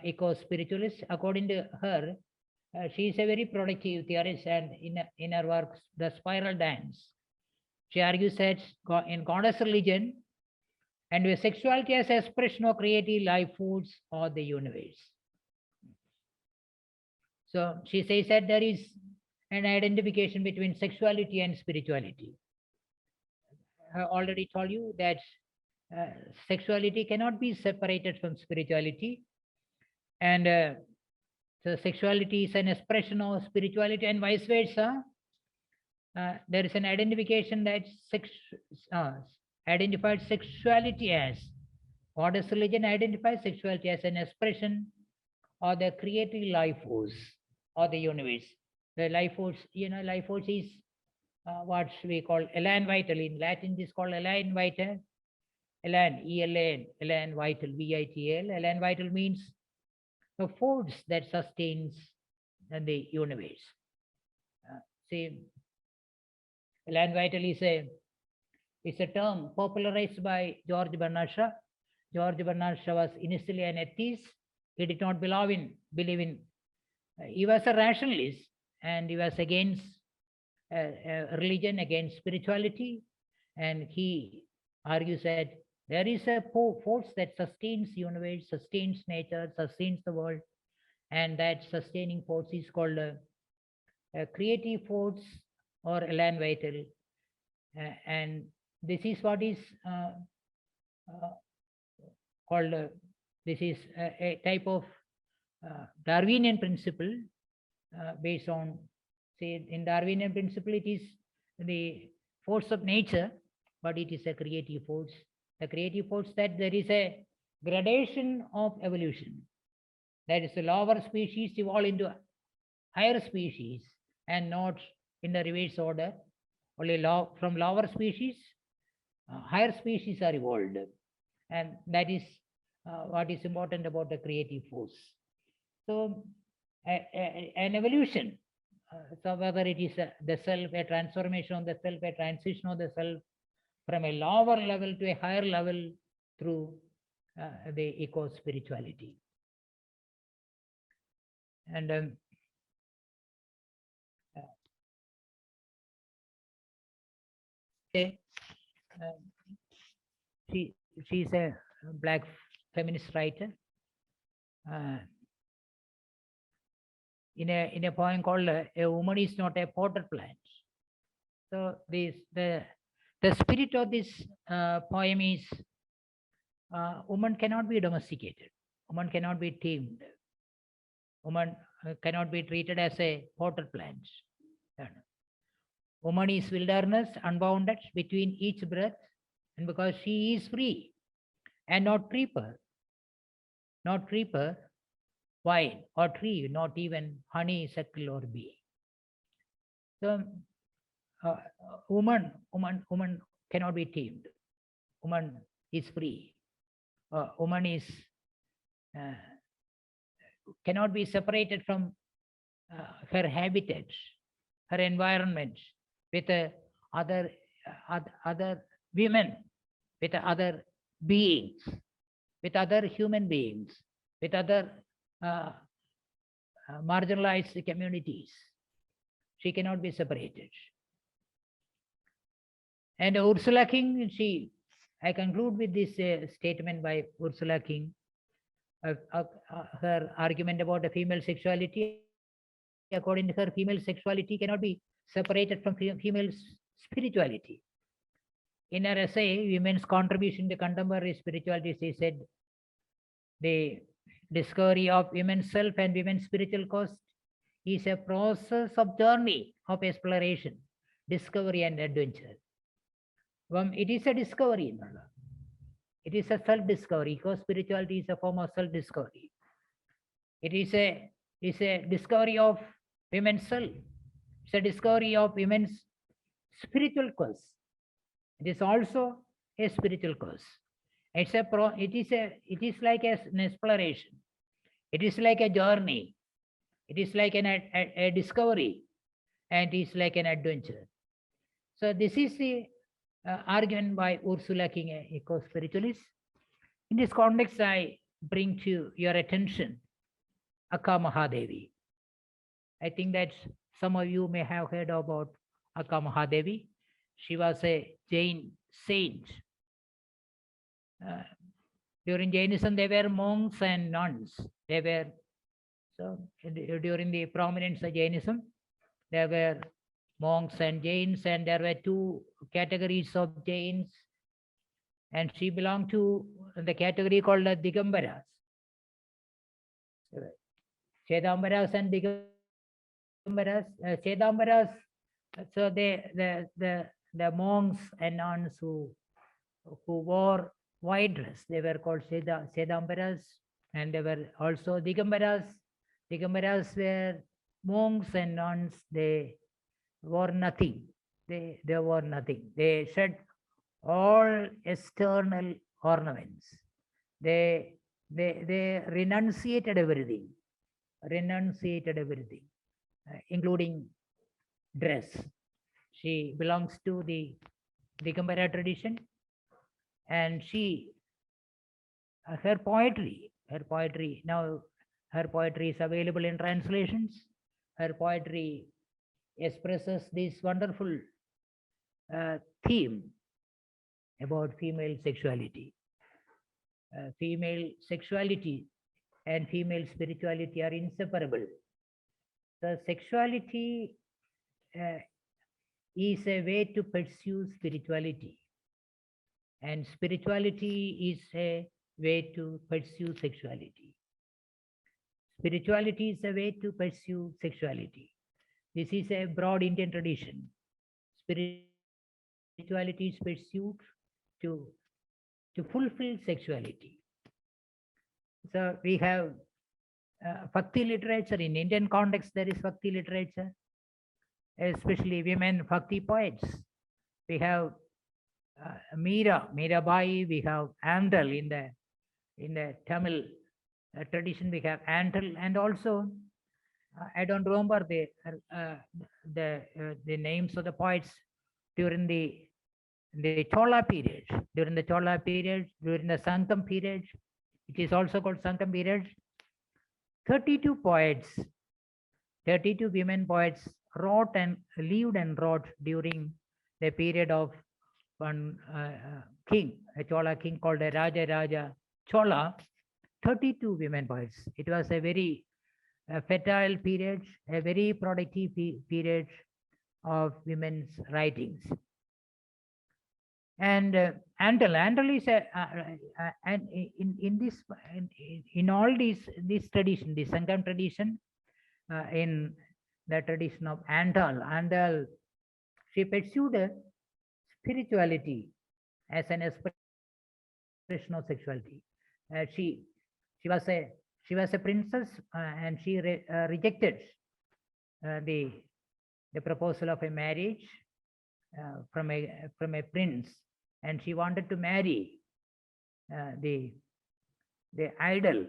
eco spiritualist. According to her, she is a very productive theorist, and in her works, The Spiral Dance, she argues that in goddess religion and with sexuality as expression of creative life force or the universe. So she says that there is an identification between sexuality and spirituality. I already told you that sexuality cannot be separated from spirituality, and so sexuality is an expression of spirituality, and vice versa. There is an identification that identified sexuality as, goddess religion identifies sexuality as an expression of the creative life force or the universe. The life force, life force is what we call elan vital. In Latin, it is called elan vital. Elan, E-L-A-N, elan vital, V-I-T-L. Elan vital means the force that sustains the universe. See, elan vital is a term popularized by George Bernard Shaw. George Bernard Shaw was initially an atheist. He did not believe in. He was a rationalist, and he was against religion, against spirituality, and he argues that there is a force that sustains the universe, sustains nature, sustains the world, and that sustaining force is called a creative force or elan vital. And this is what is called, this is a type of Darwinian principle based on, say, in Darwinian principle, it is the force of nature, but it is a creative force. The creative force, that there is a gradation of evolution. That is, the lower species evolve into higher species and not in the reverse order. Only from lower species, higher species are evolved. And that is what is important about the creative force. So an evolution, so whether it is the self, a transformation of the self, a transition of the self from a lower level to a higher level through the eco spirituality. And she's a black feminist writer, in a poem called "A Woman Is Not a Potted Plant." So the spirit of this poem is, woman cannot be domesticated, woman cannot be tamed, woman cannot be treated as a potted plant. Woman is wilderness, unbounded between each breath, and because she is free and not creeper, vine or tree, not even honeysuckle or bee. So, woman cannot be tamed. Woman is free. Woman is cannot be separated from her habitat, her environment, with other women, with other beings, with other human beings, with other marginalized communities. She cannot be separated. And Ursula King, I conclude with this statement by Ursula King, her argument about the female sexuality. According to her, female sexuality cannot be separated from female spirituality. In her essay, Women's Contribution to Contemporary Spirituality, she said, the discovery of women's self and women's spiritual cost is a process of journey of exploration, discovery and adventure. It is a discovery. It is a self-discovery, because spirituality is a form of self-discovery. It is a discovery of women's self. It's a discovery of women's spiritual course. It is also a spiritual course. It is like an exploration. It is like a journey. It is like a discovery, and it is like an adventure. So this is the argument by Ursula King, a eco-spiritualist. In this context, I bring to your attention Akka Mahadevi. I think that some of you may have heard about Akka Mahadevi. She was a Jain saint. During Jainism, there were monks and nuns. During the prominence of Jainism, there were monks and Jains, and there were two categories of Jains, and she belonged to the category called the Digambaras. Shedambaras and Digambaras. Shedambaras, so the monks and nuns who wore white dress, they were called Shedambaras, and there were also Digambaras. Digambaras were monks and nuns. They wore nothing. They wore nothing. They shed all external ornaments. They renunciated everything. Including dress. She belongs to the Digambara tradition, and her poetry now, her poetry is available in translations. Her poetry expresses this wonderful theme about female sexuality. Female sexuality and female spirituality are inseparable. The sexuality is a way to pursue spirituality, and spirituality is a way to pursue sexuality. Spirituality is a way to pursue sexuality. This is a broad Indian tradition. Spirituality is pursued to fulfill sexuality. So we have Bhakti literature. In Indian context, there is Bhakti literature, especially women Bhakti poets. We have Mirabai. We have Andal in the Tamil tradition. We have Andal, and also I don't remember the names of the poets during the Chola period. During the Chola period, during the Sangam period, it is also called Sangam period. 32 poets, 32 women poets lived and wrote during the period of one king, a Chola king called Raja Chola, 32 women poets. It was a very fertile period, a very productive period of women's writings. And Andal is and in this in all this tradition, the Sangam tradition, in the tradition of Andal, she pursued spirituality as an expression of sexuality. She was a princess, and she rejected the proposal of a marriage from a prince, and she wanted to marry the idol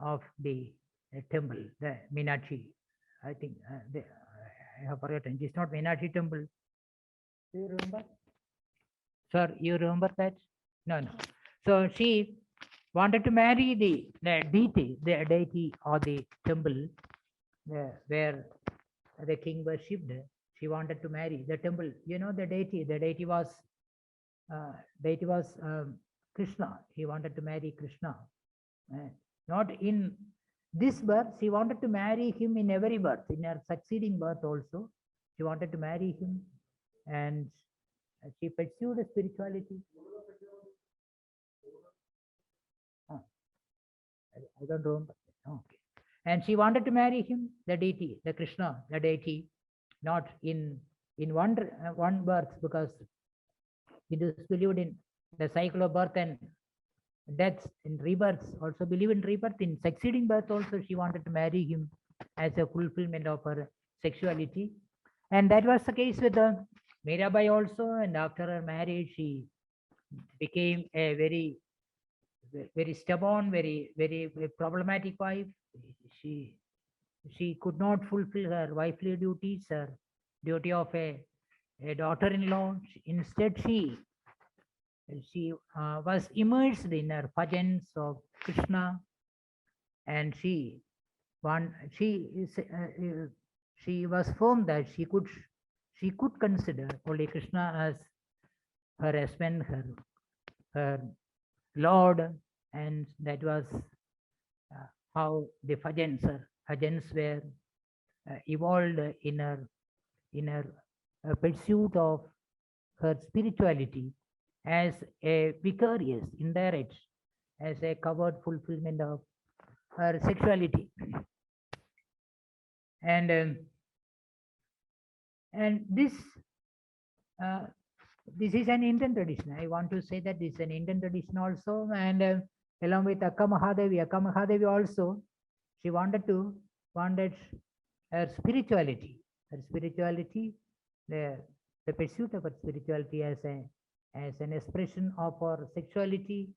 of the temple, the Meenakshi. I think I have forgotten. It's not Meenakshi temple. Do you remember? Sir, you remember that? No. So she wanted to marry the deity or the temple where the king worshipped. She wanted to marry the temple. You know, the deity. The deity was Krishna. He wanted to marry Krishna. Not in this birth. She wanted to marry him in every birth. In her succeeding birth also, she wanted to marry him, and she pursued spirituality. I don't remember. Okay. And she wanted to marry him, the deity, the Krishna, the deity, not in one birth, because it is believed in the cycle of birth and death, in rebirths. Also believe in rebirth. In succeeding birth also, she wanted to marry him as a fulfillment of her sexuality. And that was the case with Mirabai also. And after her marriage, she became a very stubborn, very problematic wife. She could not fulfill her wifely duties, her duty of a daughter-in-law. Instead, she was immersed in her bhajans of Krishna, and she was firm that she could consider only Krishna as her husband, her Lord, and that was how the bhajans were evolved in her pursuit of her spirituality as a vicarious, indirect, as a covered fulfillment of her sexuality. And this is an Indian tradition. I want to say that this is an Indian tradition also. And along with Akka Mahadevi also, she wanted her spirituality, the pursuit of her spirituality as an expression of her sexuality,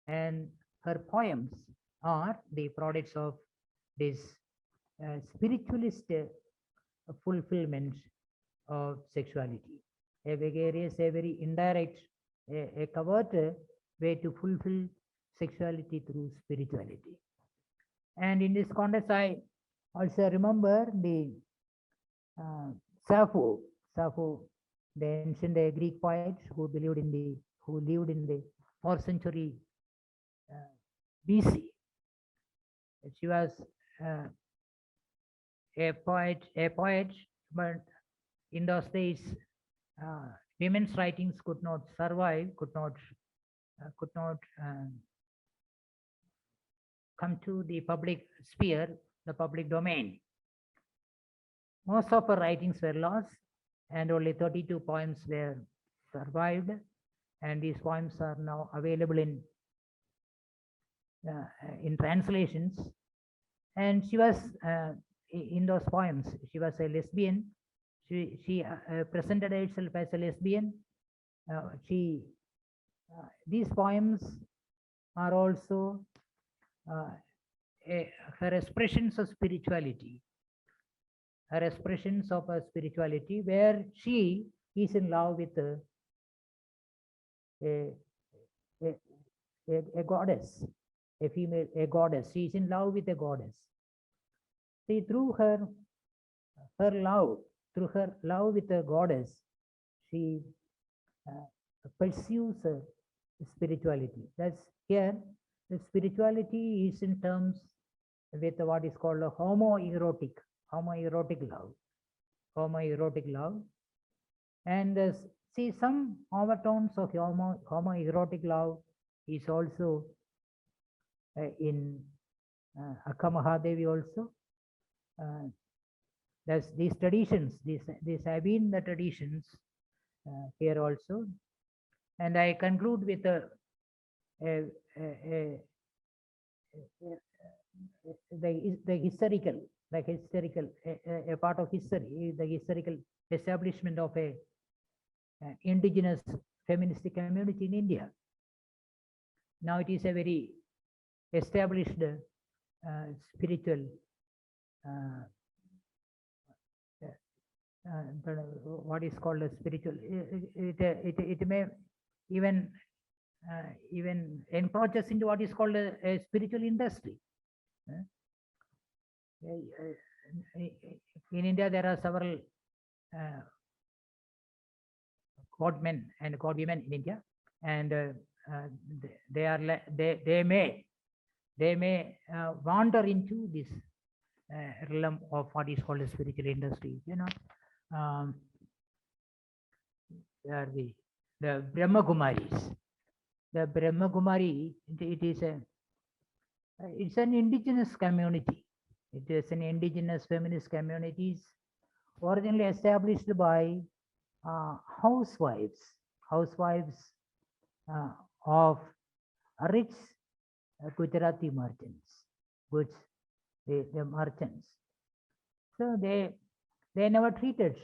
and her poems are the products of this spiritualist fulfillment of sexuality. A vigorous, a very indirect, a covert way to fulfill sexuality through spirituality. And in this context, I also remember the Sappho, the ancient Greek poet who lived in the 4th century BC. She was a poet, but in those days, women's writings could not survive, could not come to the public sphere, the public domain. Most of her writings were lost, and only 32 poems were survived, and these poems are now available in translations. And she was in those poems, she was a lesbian. She presented herself as a lesbian. These poems are also her expressions of spirituality. Her expressions of her spirituality, where she is in love with a goddess, a female, a goddess. She is in love with a goddess. See, through her love with a goddess, she pursues spirituality. That's here. The spirituality is in terms with what is called a homoerotic love, homoerotic love, and see some overtones of homoerotic love is also in Akka Mahadevi also. There's these traditions, these have been the traditions here also. And I conclude with the historical, a part of history, the historical establishment of a indigenous feminist community in India. Now it is a very established spiritual what is called a spiritual, it may even encroaches into what is called a spiritual industry. In India, there are several god men and god women in India, and they may wander into this realm of what is called a spiritual industry. They are the Brahma Kumaris. The Brahma Kumari, it's an indigenous community. It is an indigenous feminist communities originally established by housewives of rich Gujarati merchants, the merchants. So they never treated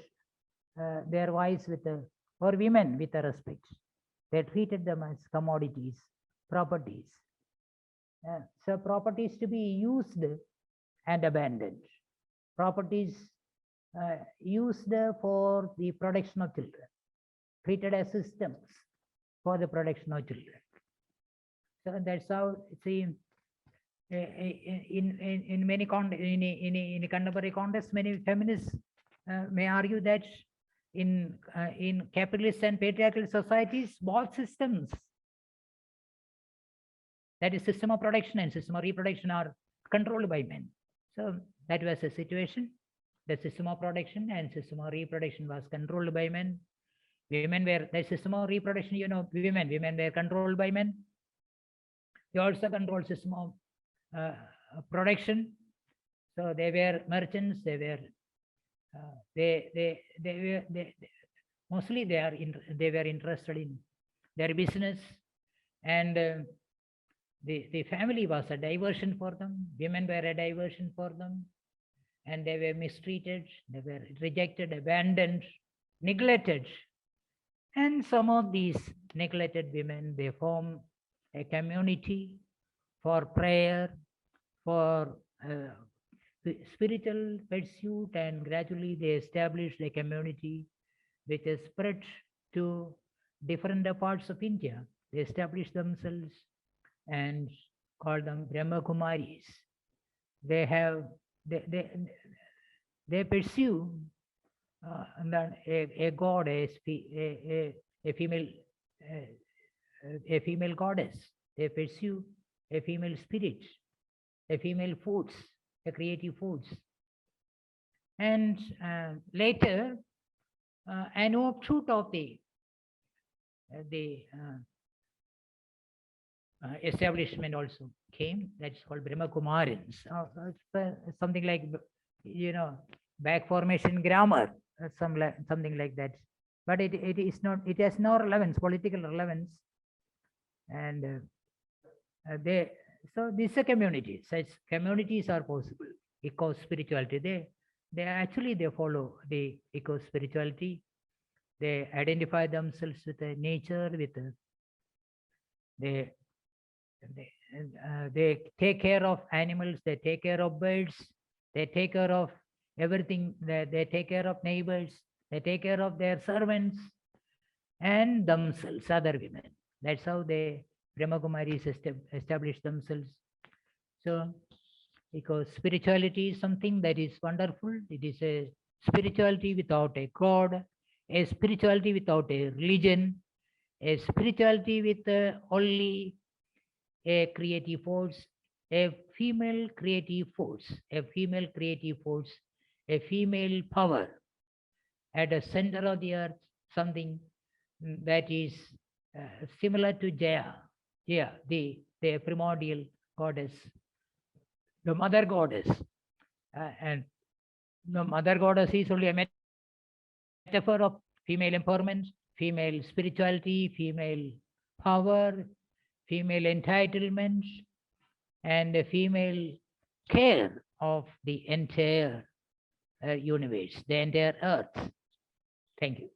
their wives or women with a respect. They treated them as commodities, properties. So properties to be used and abandoned. Properties used for the production of children, treated as systems for the production of children. So that's how, see, in many contemporary context, many feminists may argue that in capitalist and patriarchal societies, both systems, that is system of production and system of reproduction, are controlled by men. So that was the situation. The system of production and system of reproduction was controlled by men. Women were, the system of reproduction, women were controlled by men. They also controlled system of production. So they were merchants. They were mostly they were interested in their business, and the family was a diversion for them. Women were a diversion for them, and they were mistreated. They were rejected, abandoned, neglected. And some of these neglected women, they form a community for prayer, for spiritual pursuit, and gradually they established a community which has spread to different parts of India. They established themselves and called them Brahma Kumaris. They pursue a god, a female goddess. They pursue a female spirit, a female force, a creative force. And later, an offshoot of the establishment also came. That's called Brahma Kumarins. Something like, back formation grammar, something like that. But it is not. It has no relevance, political relevance, and so this is a community. Such communities are possible. Eco spirituality. They follow the eco spirituality. They identify themselves with the nature, with they take care of animals. They take care of birds. They take care of everything. They take care of neighbors. They take care of their servants and themselves, other women. That's how Brahma Kumaris establish themselves. So, because spirituality is something that is wonderful. It is a spirituality without a god, a spirituality without a religion, a spirituality with only a creative force, a female creative force, a female creative force, a female power at the center of the earth, something that is similar to Jaya, the primordial goddess, the mother goddess. And the mother goddess is only a metaphor of female empowerment, female spirituality, female power, female entitlement, and a female care of the entire universe, the entire earth. Thank you.